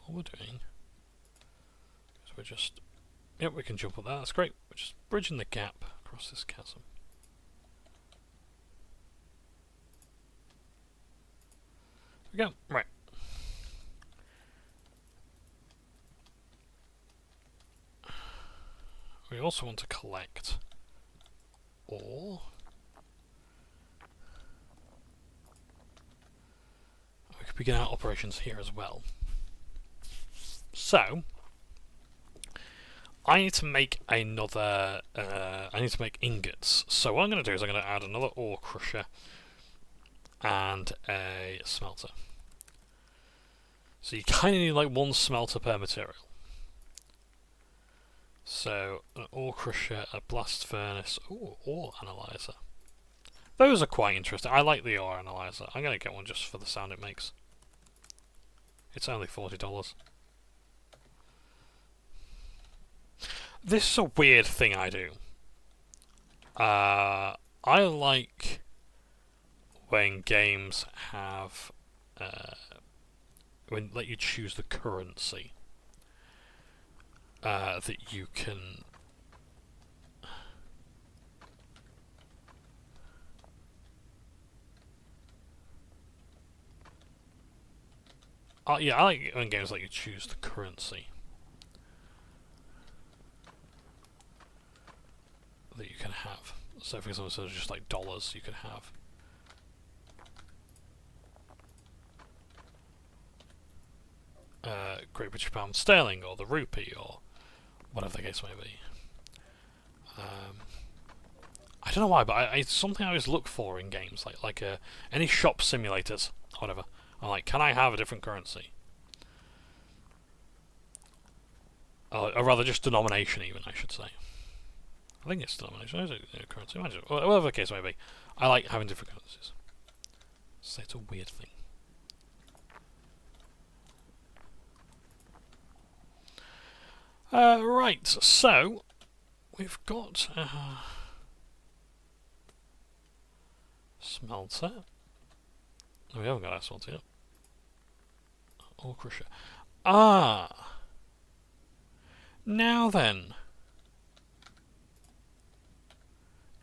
all we're doing is we're just... Yep, we can jump up that, that's great. We're just bridging the gap across this chasm. There we go, right. We also want to collect ore. We could begin our operations here as well. So, I need to make another, I need to make ingots. So what I'm going to do is I'm going to add another ore crusher and a smelter. So you kind of need like one smelter per material. So, an ore crusher, a blast furnace, ooh, ore analyzer. Those are quite interesting. I like the ore analyzer. I'm going to get one just for the sound it makes. It's only $40. This is a weird thing I do. I like when games have... when let you choose the currency. That you can yeah, I like when games let you choose the currency that you can have. So for example, instead of just like dollars, you can have Great British Pound Sterling or the rupee or whatever the case may be. I don't know why, but it's something I always look for in games, like any shop simulators, or whatever. I'm like, can I have a different currency? Or rather, just denomination, even, I should say. I think it's denomination, is it? Currency, imagine, whatever the case may be. I like having different currencies. So it's a weird thing. Right, so we've got smelter. No, we haven't got our smelter yet. Ore crusher. Ah! Now then.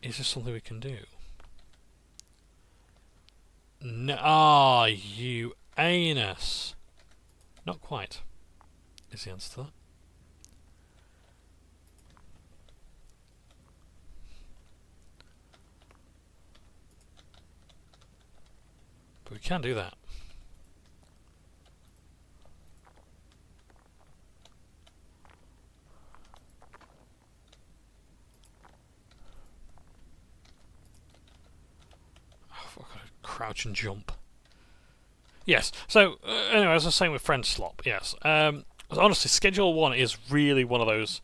Is this something we can do? No. Ah, you anus. Not quite, is the answer to that. But we can do that. Crouch and jump. Yes. So anyway, as I was saying with friend slop, yes. Honestly, Schedule 1 is really one of those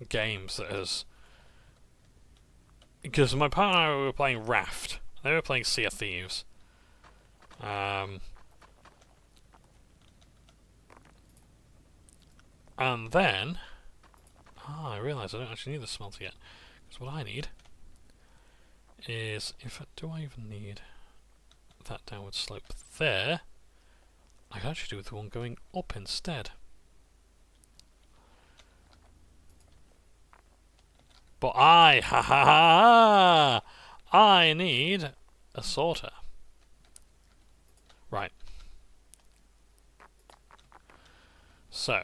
games that has, because my partner and I were playing Raft. They were playing Sea of Thieves. And then I realise I don't actually need the smelter yet. Because what I need is, in fact, do I even need that downward slope there? I can actually do with the one going up instead. But I need a sorter. Right. So.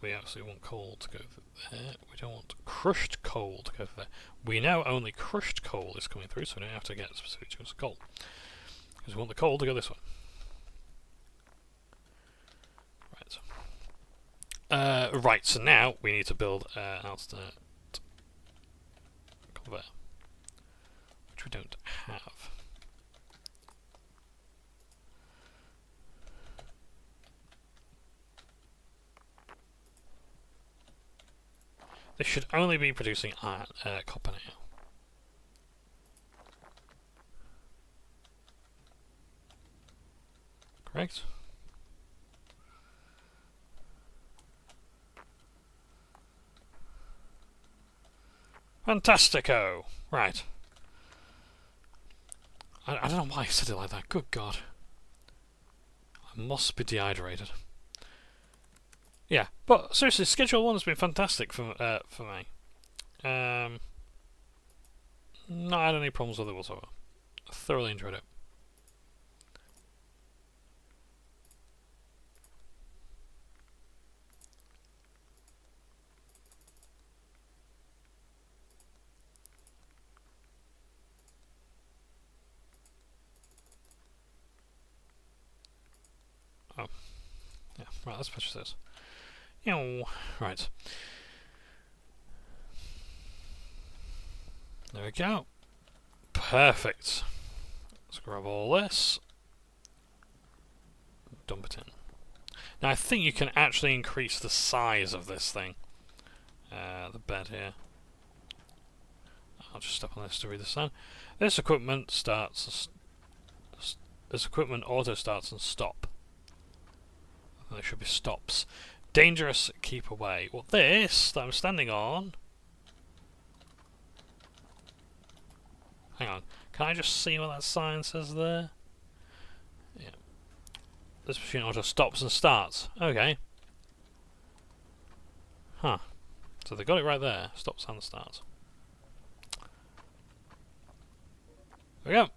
We actually want coal to go there. We don't want crushed coal to go there. We know only crushed coal is coming through, so we don't have to get specific chunks of coal. Because we want the coal to go this way. Right. Right, so now we need to build an alternate conveyor, which we don't have. This should only be producing iron, copper now. Correct? Fantastico! Right. I don't know why I said it like that. Good God. I must be dehydrated. Yeah, but seriously, Schedule 1 has been fantastic for me. Not had any problems with it whatsoever. I thoroughly enjoyed it. Oh. Yeah, right, let's purchase this. Right. There we go. Perfect. Let's grab all this. Dump it in. Now I think you can actually increase the size of this thing. The bed here. I'll just step on this to read this down. This equipment starts. This equipment auto starts and stop. There should be stops. Dangerous, keep away. Well, this that I'm standing on. Hang on. Can I just see what that sign says there? Yeah. This machine auto stops and starts. Okay. Huh. So they got it right there. Stops and starts. There we go.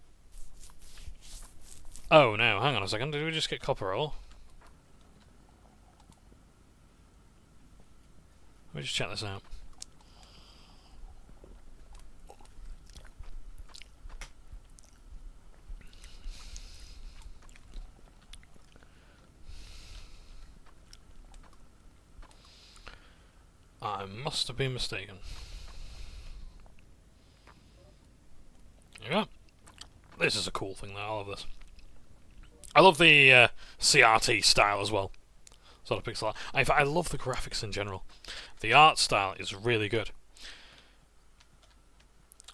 Oh no, hang on a second. Did we just get copper ore? Let me just check this out. I must have been mistaken. There you go. This is a cool thing though, I love this. I love the CRT style as well. Sort of pixel art. In fact, I love the graphics in general. The art style is really good.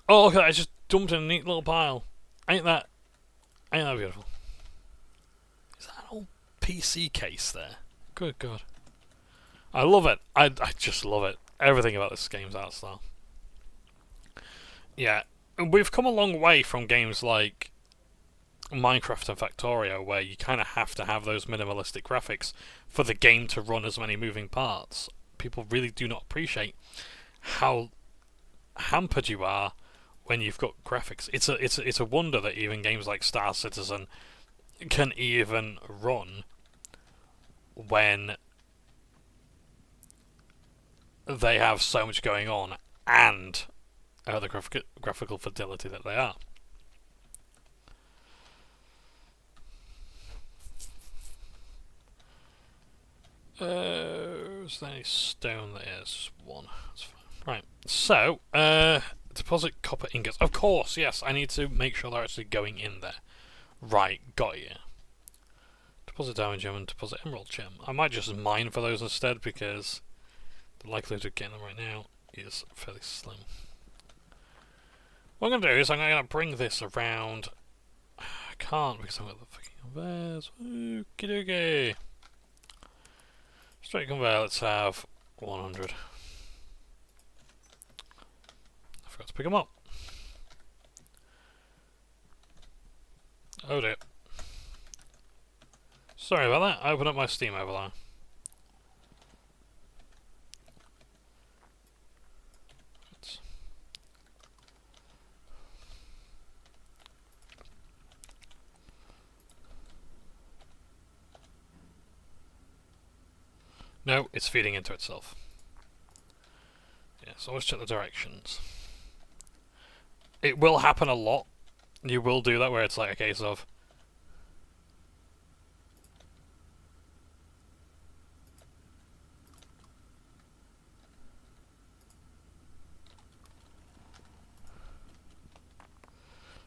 Oh, look at that, I just dumped in a neat little pile. Ain't that beautiful? Is that an old PC case there? Good God. I love it. I just love it. Everything about this game's art style. Yeah, we've come a long way from games like Minecraft and Factorio, where you kind of have to have those minimalistic graphics for the game to run as many moving parts. People really do not appreciate how hampered you are when you've got graphics. It's a wonder that even games like Star Citizen can even run when they have so much going on and the graphical fidelity that they are. Is there any stone there? Just one. That's fine. Right. So, deposit copper ingots. Of course, yes. I need to make sure they're actually going in there. Right. Got you. Deposit diamond gem and deposit emerald gem. I might just mine for those instead because the likelihood of getting them right now is fairly slim. What I'm going to do is I'm going to bring this around. I can't because I've got the fucking conveyors. Okie dokie. Straight conveyor, let's have 100. I forgot to pick them up. Oh dear. Sorry about that, I opened up my Steam overlay. No, it's feeding into itself. Yes, always check the directions. It will happen a lot. You will do that where it's like a case of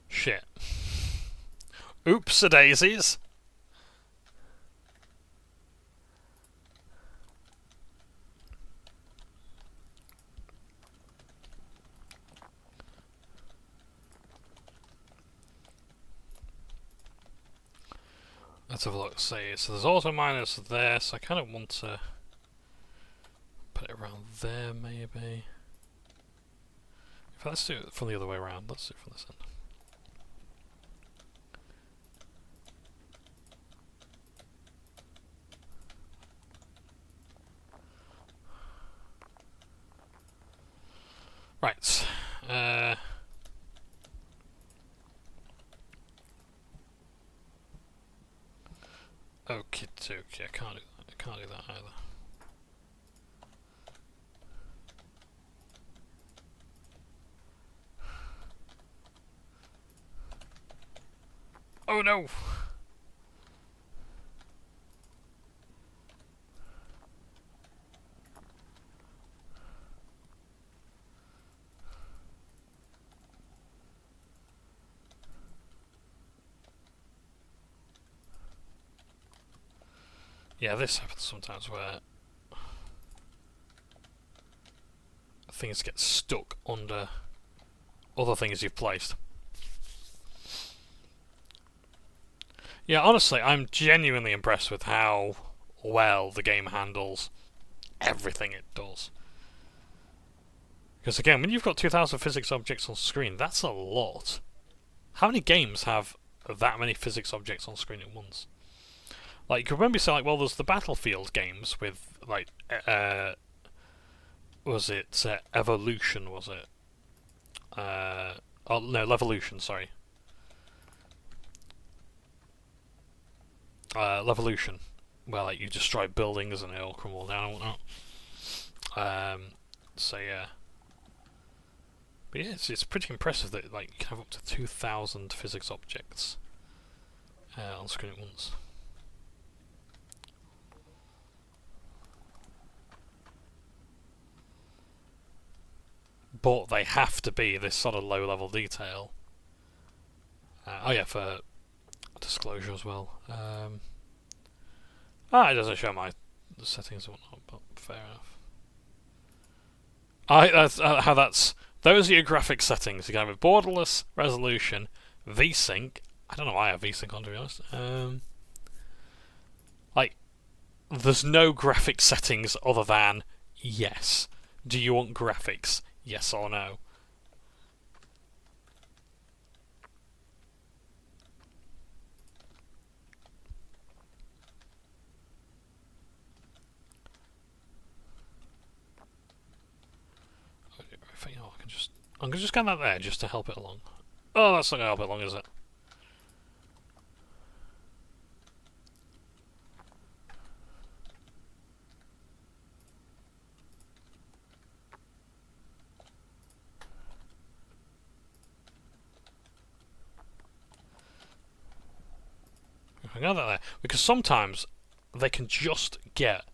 shit. Oops-a-daisies. Let's have a look. See, so there's auto miners there, so I kind of want to put it around there, maybe. In fact, let's do it from the other way around. Let's do it from this end. Right. Okie dokie, I can't do that either. Oh no! Yeah, this happens sometimes where things get stuck under other things you've placed. Yeah, honestly, I'm genuinely impressed with how well the game handles everything it does. Because again, when you've got 2,000 physics objects on screen, that's a lot. How many games have that many physics objects on screen at once? Like, you can remember saying, like, well, there's the Battlefield games with, like, was it Evolution, was it? Oh, no, Levolution, sorry. Levolution, where, like, you destroy buildings and they all crumble down and whatnot. So, yeah. But yeah, it's pretty impressive that, like, you can have up to 2,000 physics objects on screen at once. But they have to be this sort of low-level detail. Oh yeah, for disclosure as well. It doesn't show my settings and whatnot, but fair enough. Those are your graphics settings. You can have a borderless resolution, VSync. I don't know why I have VSync on, to be honest. Like, there's no graphics settings other than yes. Do you want graphics? Yes or no? I'm gonna just get that there just to help it along. Oh, that's not gonna help it along, is it? I got that there because sometimes they can just get.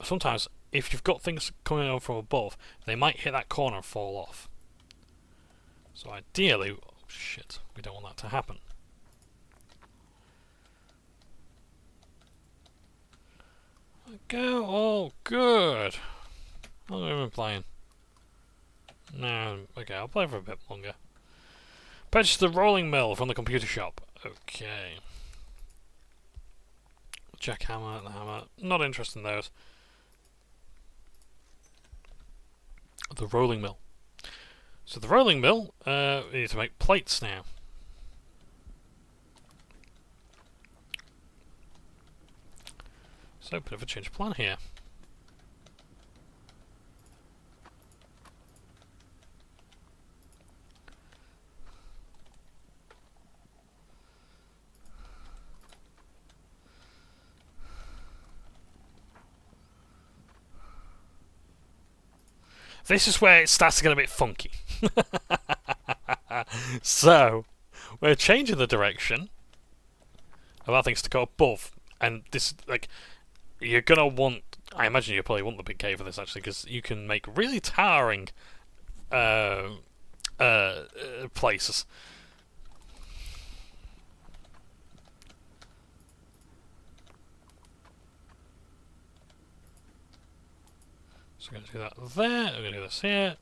Sometimes, if you've got things coming over from above, they might hit that corner and fall off. So ideally, oh shit, we don't want that to happen. Go, oh good. How long have I been playing? No, okay, I'll play for a bit longer. Purchase the rolling mill from the computer shop. Okay. Jackhammer, the hammer. Not interested in those. The rolling mill. So the rolling mill, we need to make plates now. So, bit of a change of plan here. This is where it starts to get a bit funky. So, we're changing the direction of our things to go above. And this, like, you're gonna want, I imagine you probably want the big cave for this actually, because you can make really towering places. So we're going to do that there, we're going to do this here.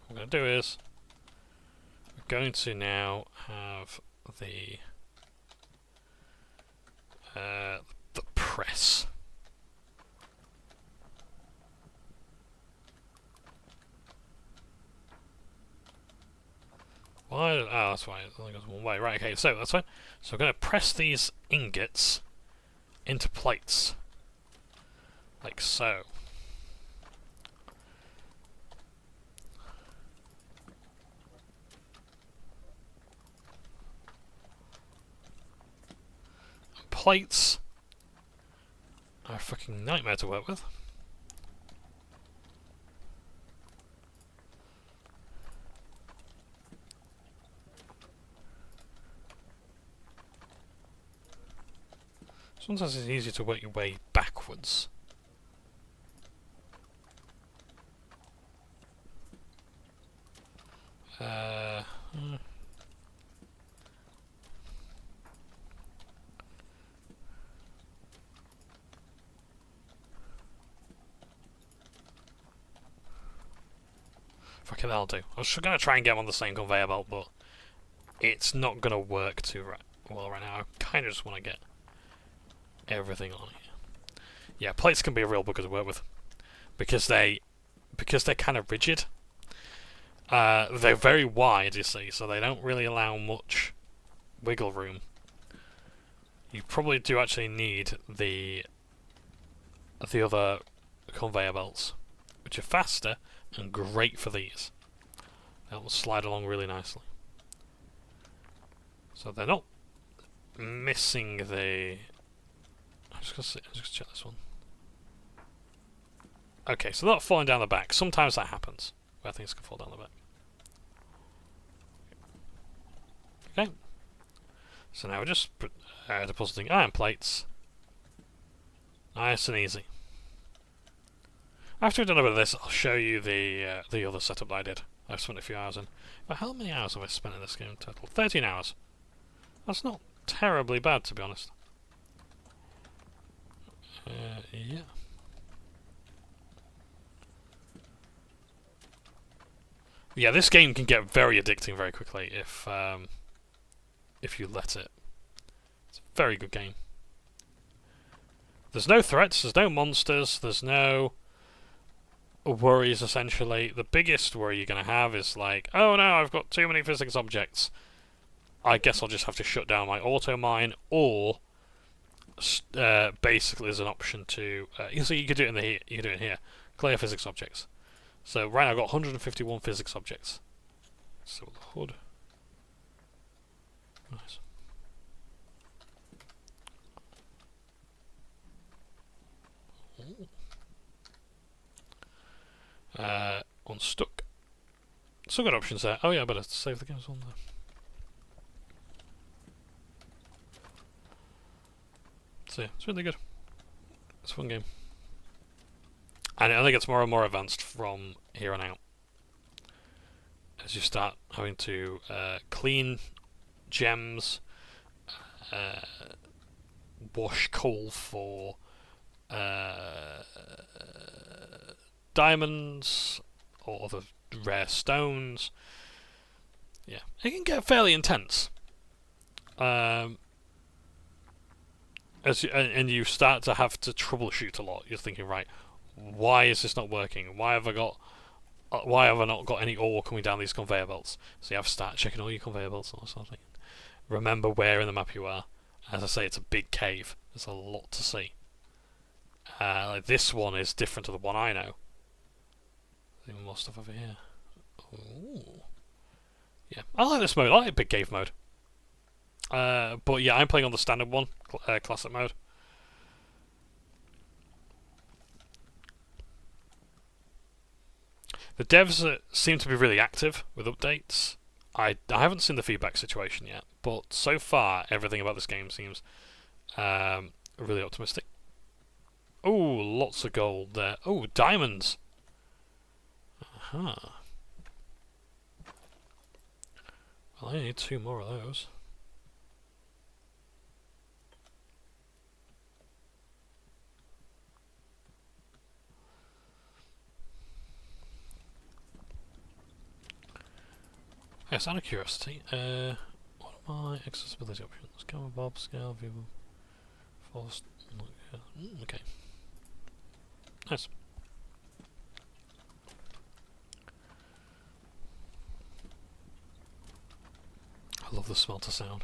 What we're going to do is, we're going to now have the press. Why? Oh, that's why it only goes one way. Right, okay, so that's fine. So we're going to press these ingots into plates. Like so. Plates are a fucking nightmare to work with. Sometimes it's easier to work your way backwards. Fuck it, that'll do. I was going to try and get them on the same conveyor belt, but it's not going to work too well right now. I kind of just want to get everything on here. Yeah, plates can be a real bugger to work with because they're kind of rigid. They're very wide, you see, so they don't really allow much wiggle room. You probably do actually need the other conveyor belts, which are faster and great for these. That will slide along really nicely. So they're not missing the. I'm just gonna check this one. Okay, so they're not falling down the back. Sometimes that happens where things can fall down the back. Okay. So now we're just depositing iron plates. Nice and easy. After we've done a bit of this, I'll show you the other setup that I did. I've spent a few hours in. But how many hours have I spent in this game in total? 13 hours. That's not terribly bad, to be honest. Yeah. Yeah, this game can get very addicting very quickly if you let it. It's a very good game. There's no threats, there's no monsters, there's no worries, essentially. The biggest worry you're going to have is like, oh no, I've got too many physics objects. I guess I'll just have to shut down my auto mine, or basically there's an option to. So you could do it in here. Clear physics objects. So right now I've got 151 physics objects. So the hood. Nice. Unstuck. Still got options there. Oh yeah, I better save the games on there. So yeah, it's really good. It's a fun game. And it only gets more and more advanced from here on out. As you start having to clean gems, wash coal for diamonds or other rare stones. Yeah, it can get fairly intense. And you start to have to troubleshoot a lot. You're thinking, right, why is this not working? Why have I not got any ore coming down these conveyor belts? So you have to start checking all your conveyor belts and all sorts of things. Remember where in the map you are. As I say, it's a big cave. There's a lot to see. Like this one is different to the one I know. There's even more stuff over here. Ooh. Yeah, I like this mode. I like big cave mode. But yeah, I'm playing on the standard one, classic mode. The devs seem to be really active with updates. I haven't seen the feedback situation yet, but so far everything about this game seems really optimistic. Oh, lots of gold there. Oh, diamonds. Well, I need 2 more of those. Yes, out of curiosity, what are my accessibility options? Camera bob, scale, view, forced. Okay. Nice. I love the smelter sound.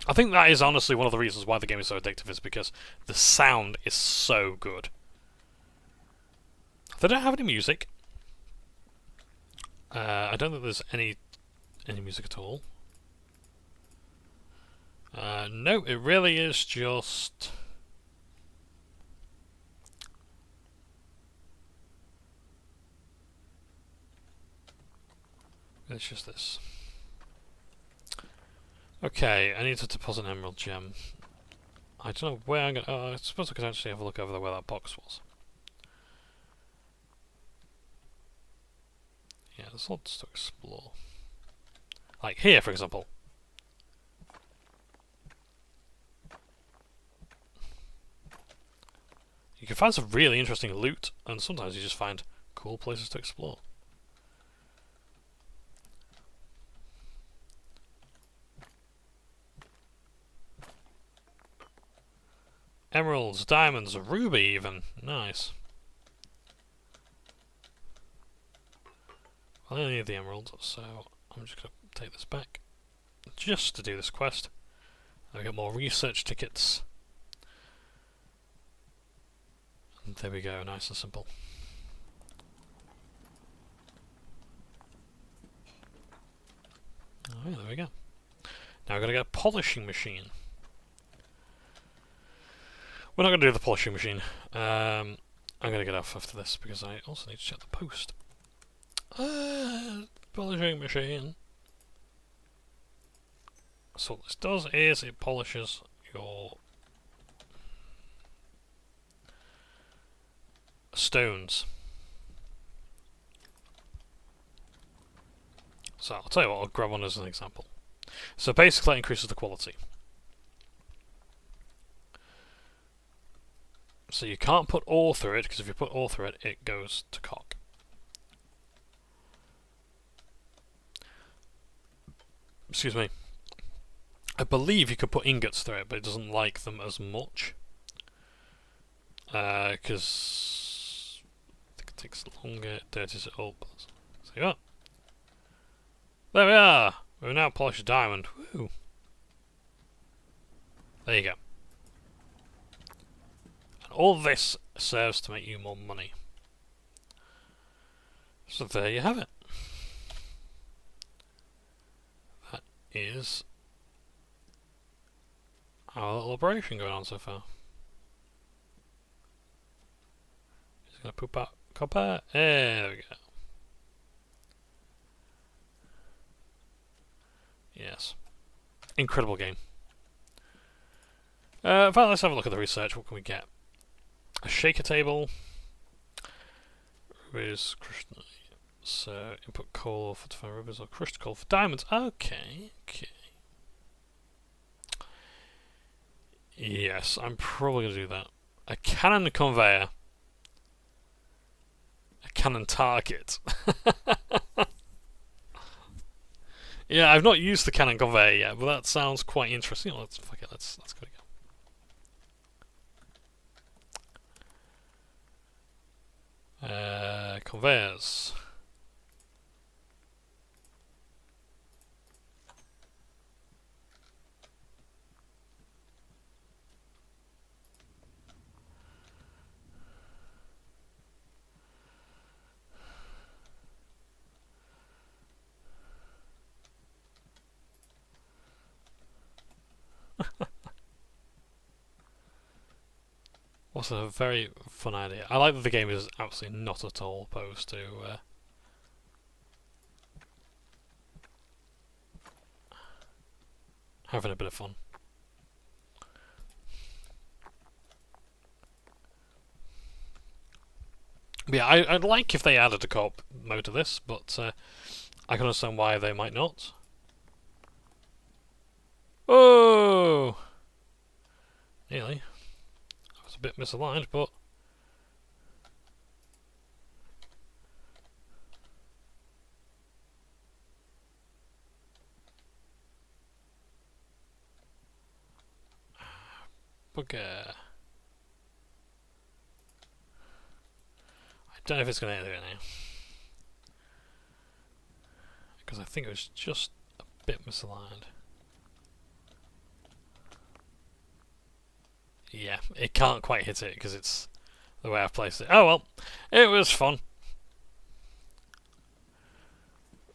I think that is honestly one of the reasons why the game is so addictive, is because the sound is so good. They don't have any music. I don't think there's any music at all. No, it really is just... It's just this. Okay, I need to deposit an emerald gem. I don't know where I'm going to... Oh, I suppose I could actually have a look over there where that box was. Yeah, there's lots to explore. Like here, for example. You can find some really interesting loot, and sometimes you just find cool places to explore. Emeralds, diamonds, a ruby even. Nice. I only need the emeralds, so I'm just going to take this back. Just to do this quest. And we get more research tickets. And there we go, nice and simple. Oh yeah, there we go. Now we're going to get a polishing machine. We're not going to do the polishing machine. I'm going to get off after this because I also need to check the post. Polishing machine. So what this does is it polishes your stones. So I'll tell you what, I'll grab one as an example. So basically that increases the quality. So you can't put ore through it, because if you put ore through it, it goes to cock. Excuse me. I believe you can put ingots through it, but it doesn't like them as much. Because I think it takes longer, it dirties it up. So you are. There we are! We've now polished a diamond. Woo! There you go. all this serves to make you more money. So there you have it. That is our little operation going on so far. Just gonna poop out copper. There we go. Yes. Incredible game. Well, let's have a look at the research. What can we get? A shaker table. Rubies, crushed. So, input coal for to find rubies or crushed coal for diamonds. Okay, okay. Yes, I'm probably going to do that. A cannon conveyor. A cannon target. Yeah, I've not used the cannon conveyor yet, but that sounds quite interesting. Oh, let's fuck it. Let's go again. Conveyors. What's a very fun idea. I like that the game is absolutely not at all opposed to having a bit of fun. But yeah, I'd like if they added a co-op mode to this, but I can understand why they might not. Oh! Nearly. I was a bit misaligned, but... Bugger. I don't know if it's going to enter now. Because I think it was just a bit misaligned. Yeah, it can't quite hit it because it's the way I've placed it. Oh well, it was fun.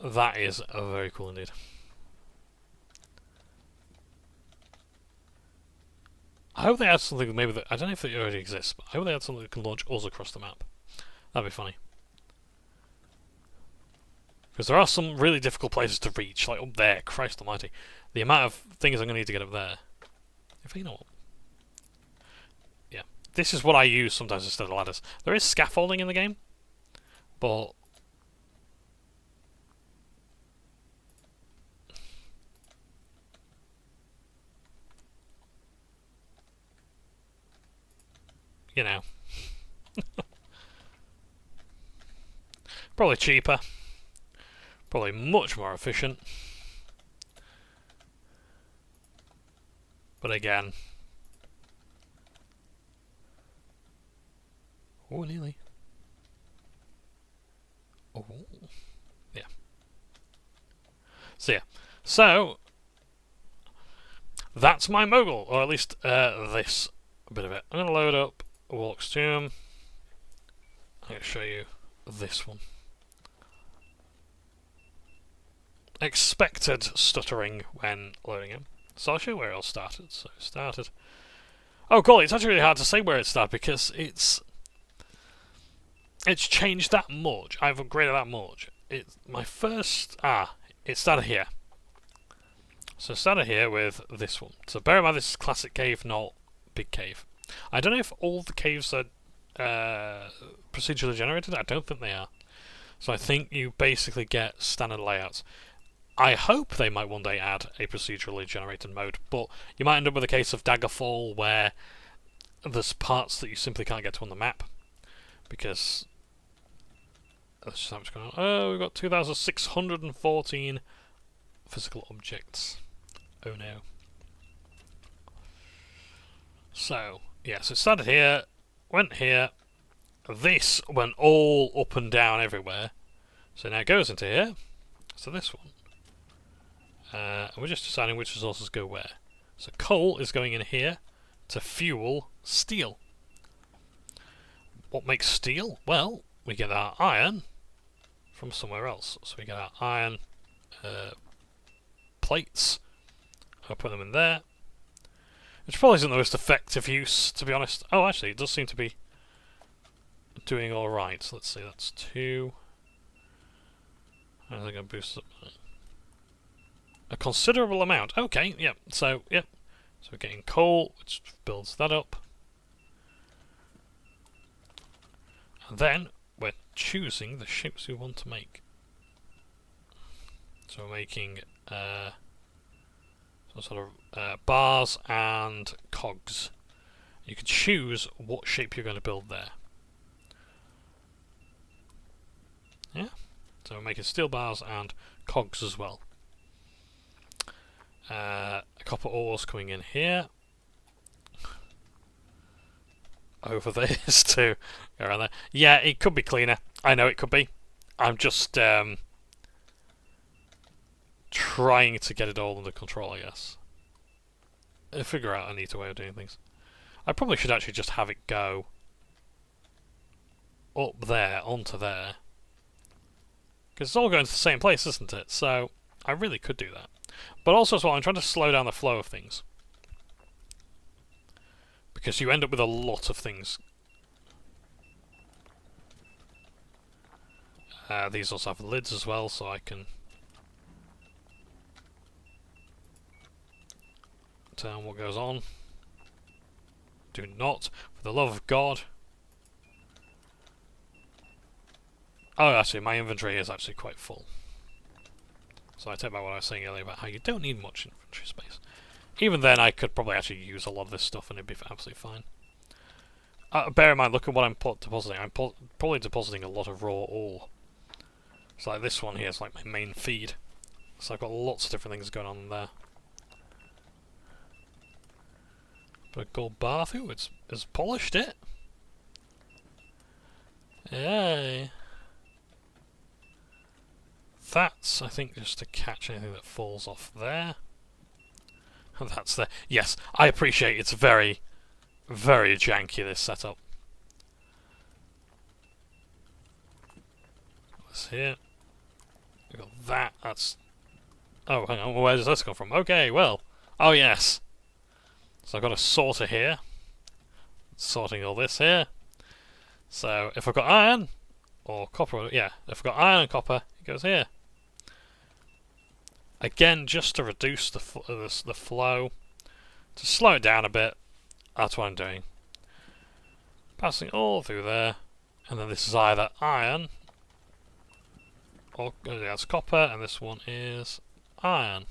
That is very cool indeed. I hope they add something, maybe that, I don't know if it already exists, but I hope they add something that can launch us across the map. That'd be funny. Because there are some really difficult places to reach, like up there, Christ almighty. The amount of things I'm going to need to get up there. If you know what. Yeah. This is what I use sometimes instead of ladders. There is scaffolding in the game, but... you know. Probably cheaper. Probably much more efficient. But again... oh, nearly. Oh, yeah. So yeah. So... that's MineMogul, or at least this bit of it. I'm going to load up Walk's Tomb. I'm going to show you this one. Expected stuttering when loading him. So I'll show you where it all started. So it started... oh cool, it's actually really hard to say where it started because it's changed that much. I've upgraded that much. My first... it started here. So it started here with this one. So bear in mind this is classic cave, not big cave. I don't know if all the caves are procedurally generated. I don't think they are. So I think you basically get standard layouts. I hope they might one day add a procedurally generated mode, but you might end up with a case of Daggerfall where there's parts that you simply can't get to on the map because let's just see what's going on. Oh, we've got 2,614 physical objects. Oh no. So, yeah, so it started here, went here, this went all up and down everywhere, so now it goes into here, so this one. And we're just deciding which resources go where. So coal is going in here to fuel steel. what makes steel? Well, we get our iron from somewhere else. So we get our iron plates. I'll put them in there. Which probably isn't the most effective use, to be honest. Oh, actually, it does seem to be doing alright. So let's see, that's 2. I think I boost up a considerable amount. Okay, yep. So, yep. So we're getting coal, which builds that up. And then we're choosing the shapes we want to make. So we're making some sort of bars and cogs. You can choose what shape you're going to build there. Yeah. So we're making steel bars and cogs as well. Copper ores coming in here. Over this to go around there. Yeah, it could be cleaner. I know it could be. I'm just trying to get it all under control, I guess. Figure out a neater way of doing things. I probably should actually just have it go up there, onto there. Because it's all going to the same place, isn't it? So, I really could do that. But also as well, I'm trying to slow down the flow of things. Because you end up with a lot of things. These also have lids as well, so I can turn what goes on. Do not, for the love of God. Oh, actually, my inventory is actually quite full. So I take back what I was saying earlier about how you don't need much inventory space. Even then, I could probably actually use a lot of this stuff and it'd be absolutely fine. Bear in mind, look at what I'm depositing. I'm probably depositing a lot of raw ore. So like this one here is like my main feed. So I've got lots of different things going on there. But a gold bath, ooh, it's polished it. Yay. That's, I think, just to catch anything that falls off there. And that's there. Yes, I appreciate it's very, very janky, this setup. What's here? We've got that. That's... Oh, hang on. Where does this come from? Okay, well. Oh, yes. So I've got a sorter here. Sorting all this here. So if I've got iron, or copper, yeah, if I've got iron and copper, it goes here. Again, just to reduce the flow, to slow it down a bit, that's what I'm doing. Passing all through there, and then this is either iron, or that's copper, and this one is iron.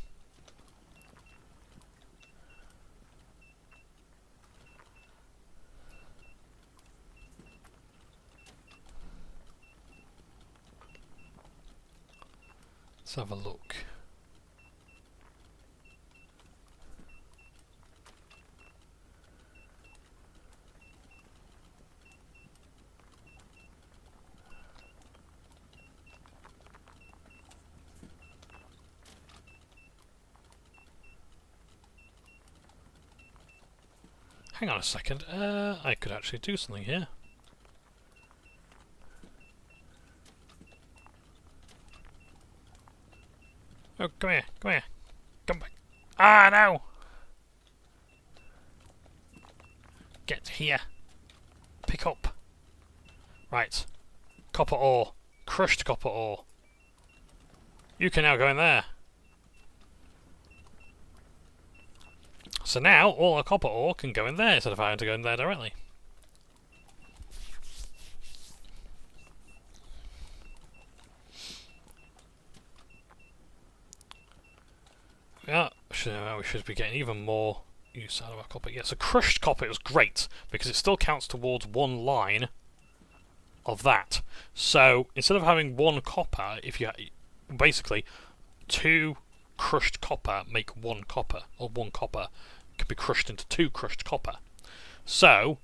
Let's have a look. Hang on a second, I could actually do something here. Oh, come here, come back. Ah, no! Get here. Pick up. Right. Copper ore. Crushed copper ore. You can now go in there. So now, all our copper ore can go in there instead of having to go in there directly. Yeah, we should be getting even more use out of our copper. Yeah, so crushed copper is great, because it still counts towards one line of that. So, instead of having one copper, if you basically, 2 crushed copper make 1 copper, or 1 copper can be crushed into 2 crushed copper. So,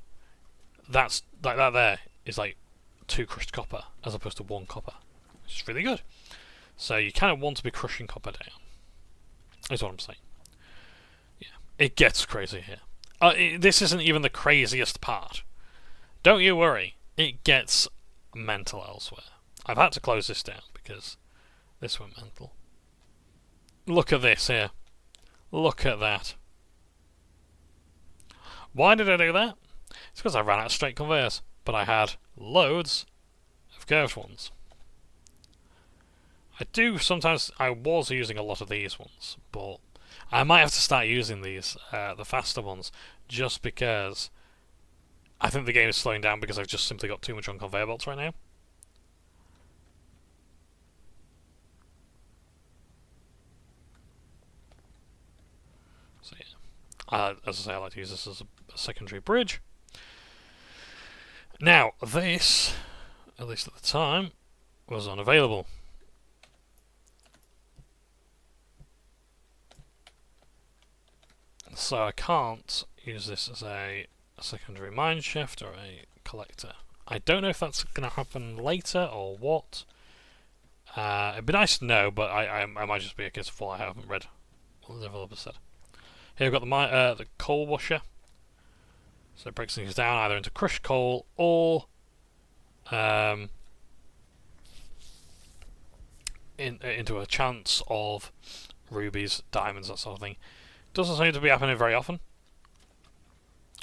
that's like that there is like 2 crushed copper, as opposed to 1 copper. Which is really good. So you kind of want to be crushing copper down. Is what I'm saying. Yeah, it gets crazy here. This isn't even the craziest part. Don't you worry. it gets mental elsewhere. I've had to close this down because this went mental. Look at this here. Look at that. Why did I do that? It's because I ran out of straight conveyors, but I had loads of curved ones. I was using a lot of these ones, but I might have to start using these, the faster ones, just because I think the game is slowing down because I've just simply got too much on conveyor belts right now. So yeah, as I say, I like to use this as a secondary bridge. Now, this, at least at the time, was unavailable. So I can't use this as a secondary mine shaft or a collector. I don't know if that's going to happen later or what. It'd be nice to know, but I might just be a case of I haven't read what the developer said. Here we've got the coal washer. So it breaks things down either into crushed coal or into a chance of rubies, diamonds, that sort of thing. Doesn't seem to be happening very often.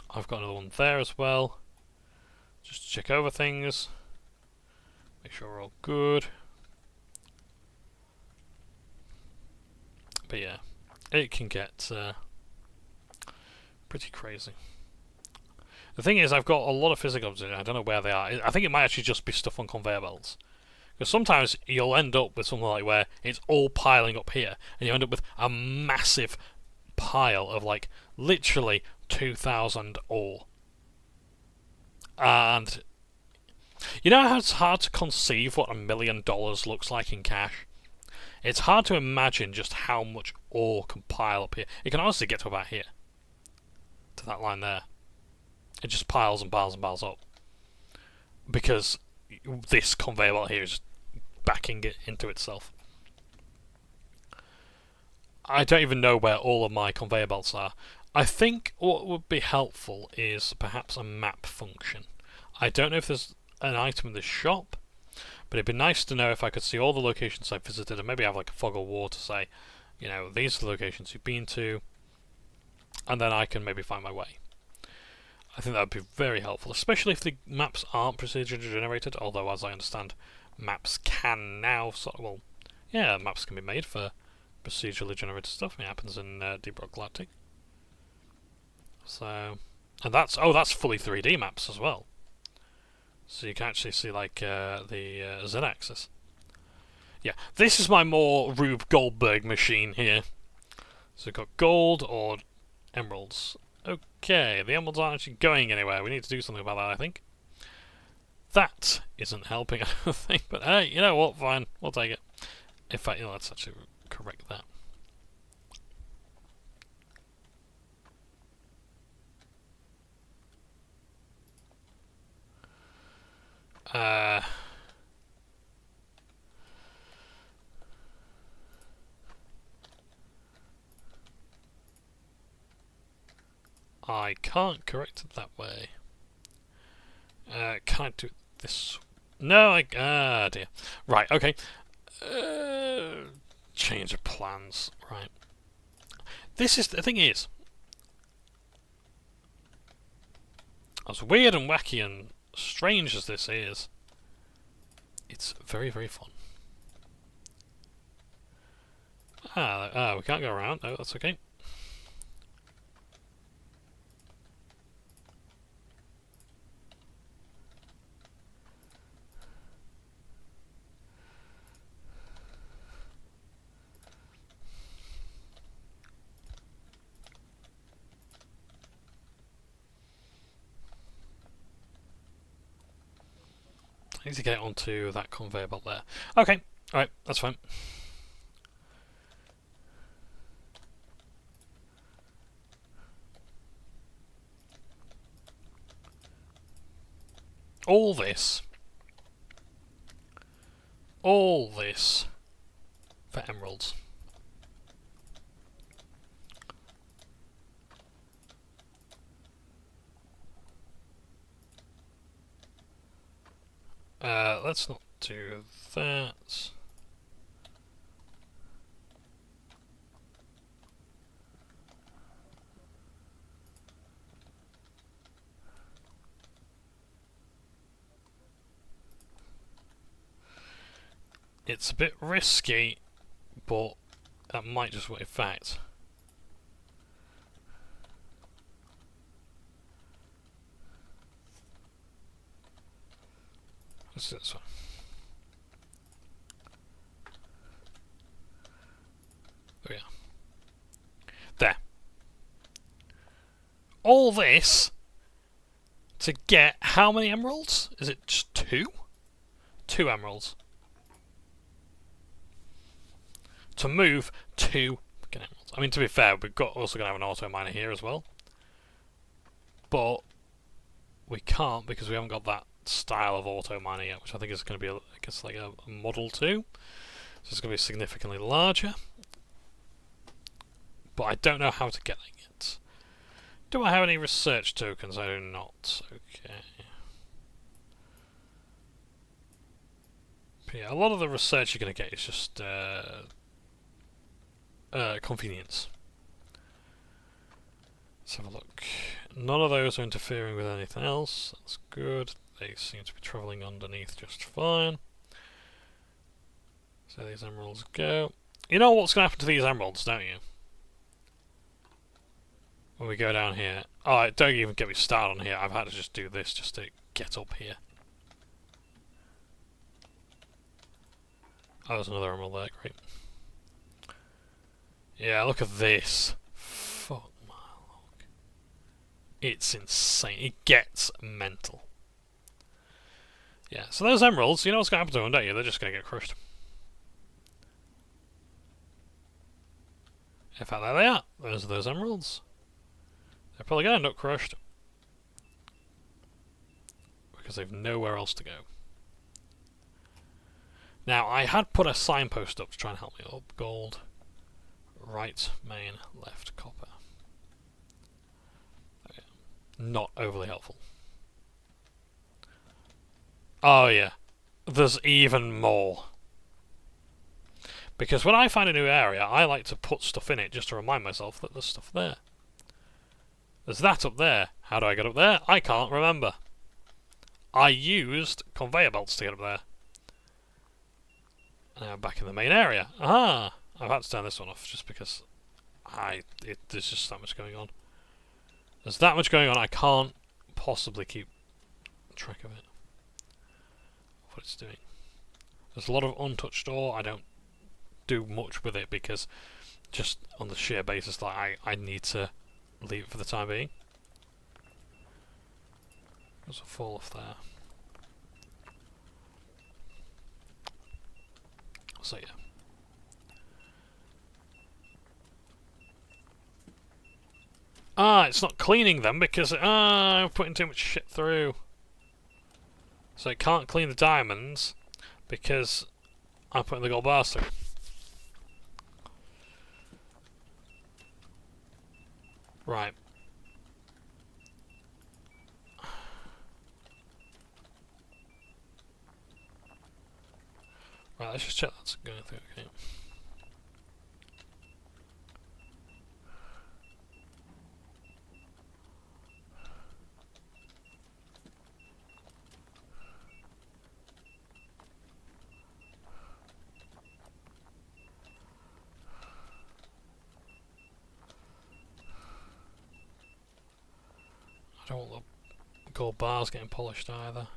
I've got another one there as well. Just to check over things. Make sure we're all good. But yeah, it can get pretty crazy. The thing is, I've got a lot of physical obsidian. I don't know where they are. I think it might actually just be stuff on conveyor belts. Because sometimes you'll end up with something like where it's all piling up here, and you end up with a massive pile of like literally 2,000 ore. And you know how it's hard to conceive what $1 million looks like in cash? It's hard to imagine just how much ore can pile up here. It can honestly get to about here. To that line there. It just piles and piles and piles up. Because this conveyor belt here is backing it into itself. I don't even know where all of my conveyor belts are. I think what would be helpful is perhaps a map function. I don't know if there's an item in the shop, but it'd be nice to know if I could see all the locations I've visited and maybe have like a fog of war to say, you know, these are the locations you've been to, and then I can maybe find my way. I think that would be very helpful, especially if the maps aren't procedurally generated, although as I understand, maps can now maps can be made for procedurally generated stuff. It happens in Deep Rock Galactic. So, and that's fully 3D maps as well. So you can actually see like the Z-axis. Yeah, this is my more Rube Goldberg machine here. So we've got gold or emeralds. Okay, the emeralds aren't actually going anywhere. We need to do something about that, I think. That isn't helping, I don't think. But hey, you know what? Fine, we'll take it. In fact, let's actually correct that. I can't correct it that way. Can I do this? No, dear. Right, okay. Change of plans. Right. This is, the thing is, as weird and wacky and strange as this is, it's very, very fun. We can't go around. No, that's okay. I need to get onto that conveyor belt there. Okay, alright, that's fine. All this for emeralds. Let's not do that. It's a bit risky, but that might just work in fact. Let's do this one. There we are. There. All this to get how many emeralds? Is it just 2? 2 emeralds. To move 2 fucking emeralds. I mean, to be fair, we've also going to have an auto miner here as well. But we can't because we haven't got that style of auto miner yet, which I think is going to be, I guess, like a model 2. So it's going to be significantly larger. But I don't know how to get it. Do I have any research tokens? I do not. Okay. But yeah, a lot of the research you're going to get is just convenience. Let's have a look. None of those are interfering with anything else. That's good. They seem to be travelling underneath just fine. So these emeralds go. You know what's going to happen to these emeralds, don't you? When we go down here. Oh, don't even get me started on here. I've had to just do this just to get up here. Oh, there's another emerald there. Great. Yeah, look at this. Fuck my luck. It's insane. It gets mental. Yeah, so those emeralds, you know what's going to happen to them, don't you? They're just going to get crushed. In fact, there they are. Those are those emeralds. They're probably going to end up crushed. Because they've nowhere else to go. Now, I had put a signpost up to try and help me up. Gold. Right, main, left, copper. Okay. Not overly helpful. Oh yeah, there's even more. Because when I find a new area, I like to put stuff in it just to remind myself that there's stuff there. There's that up there. How do I get up there? I can't remember. I used conveyor belts to get up there. Now back in the main area. Aha! I've had to turn this one off just because there's just that much going on. There's that much going on, I can't possibly keep track of it. What it's doing. There's a lot of untouched ore. I don't do much with it because just on the sheer basis that I need to leave it for the time being. There's a fall off there. So yeah. Ah, it's not cleaning them because I'm putting too much shit through. So it can't clean the diamonds because I'm putting the gold bars through. Right. Right, let's just check that's going through. Okay. I don't want the gold bars getting polished either.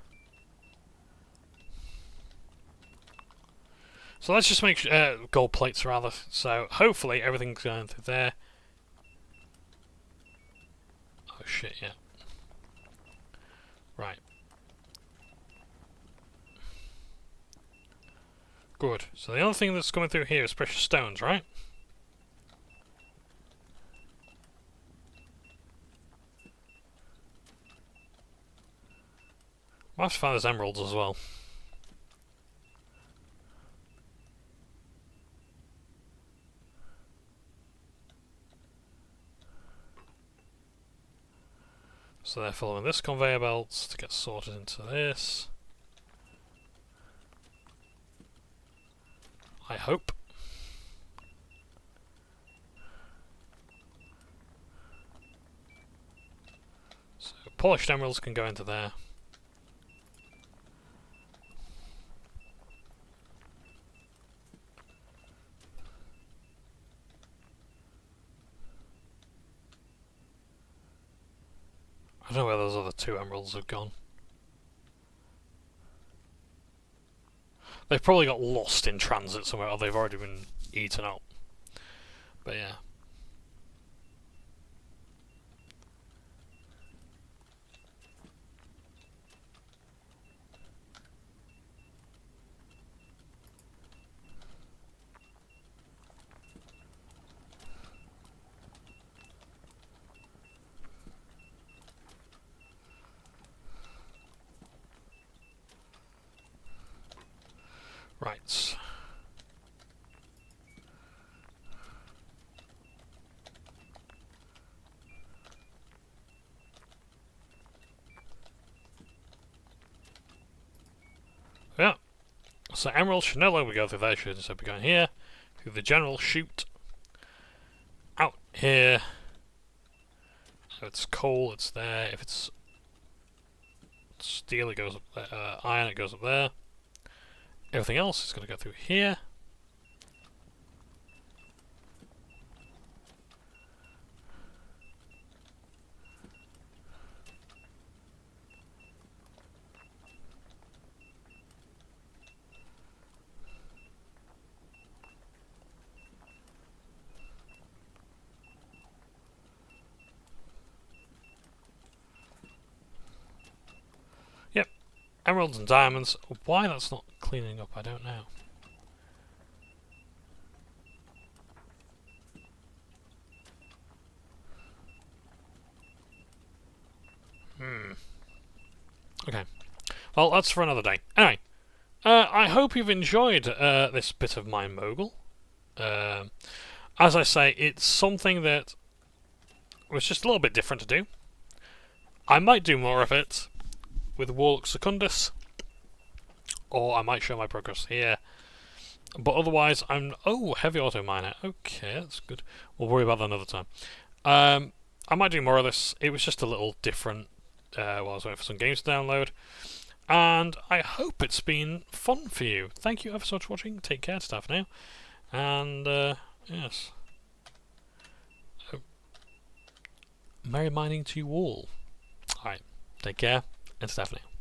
So let's just make sure, gold plates rather. So hopefully everything's going through there. Oh shit, yeah. Right. Good. So the only thing that's coming through here is precious stones, right? We'll have to find those emeralds as well. So they're following this conveyor belt to get sorted into this. I hope. So polished emeralds can go into there. I don't know where those other 2 emeralds have gone. They've probably got lost in transit somewhere, or they've already been eaten up. But yeah. Right. Yeah. So emeralds should no longer go through there, should instead be going here, through the general chute, out here. If it's coal, it's there. If it's steel, it goes up there. Iron, it goes up there. Everything else is going to go through here. Yep, emeralds and diamonds. Why that's not cleaning up, I don't know. Okay. Well, that's for another day. Anyway, I hope you've enjoyed this bit of MineMogul. As I say, it's something that was just a little bit different to do. I might do more of it with Warlock Secundus, or I might show my progress here. But otherwise, oh, heavy auto miner. Okay, that's good. We'll worry about that another time. I might do more of this. It was just a little different while I was waiting for some games to download. And I hope it's been fun for you. Thank you ever so much for watching. Take care, stuff now. And, yes. Merry mining to you all. Alright, take care, and stuff now.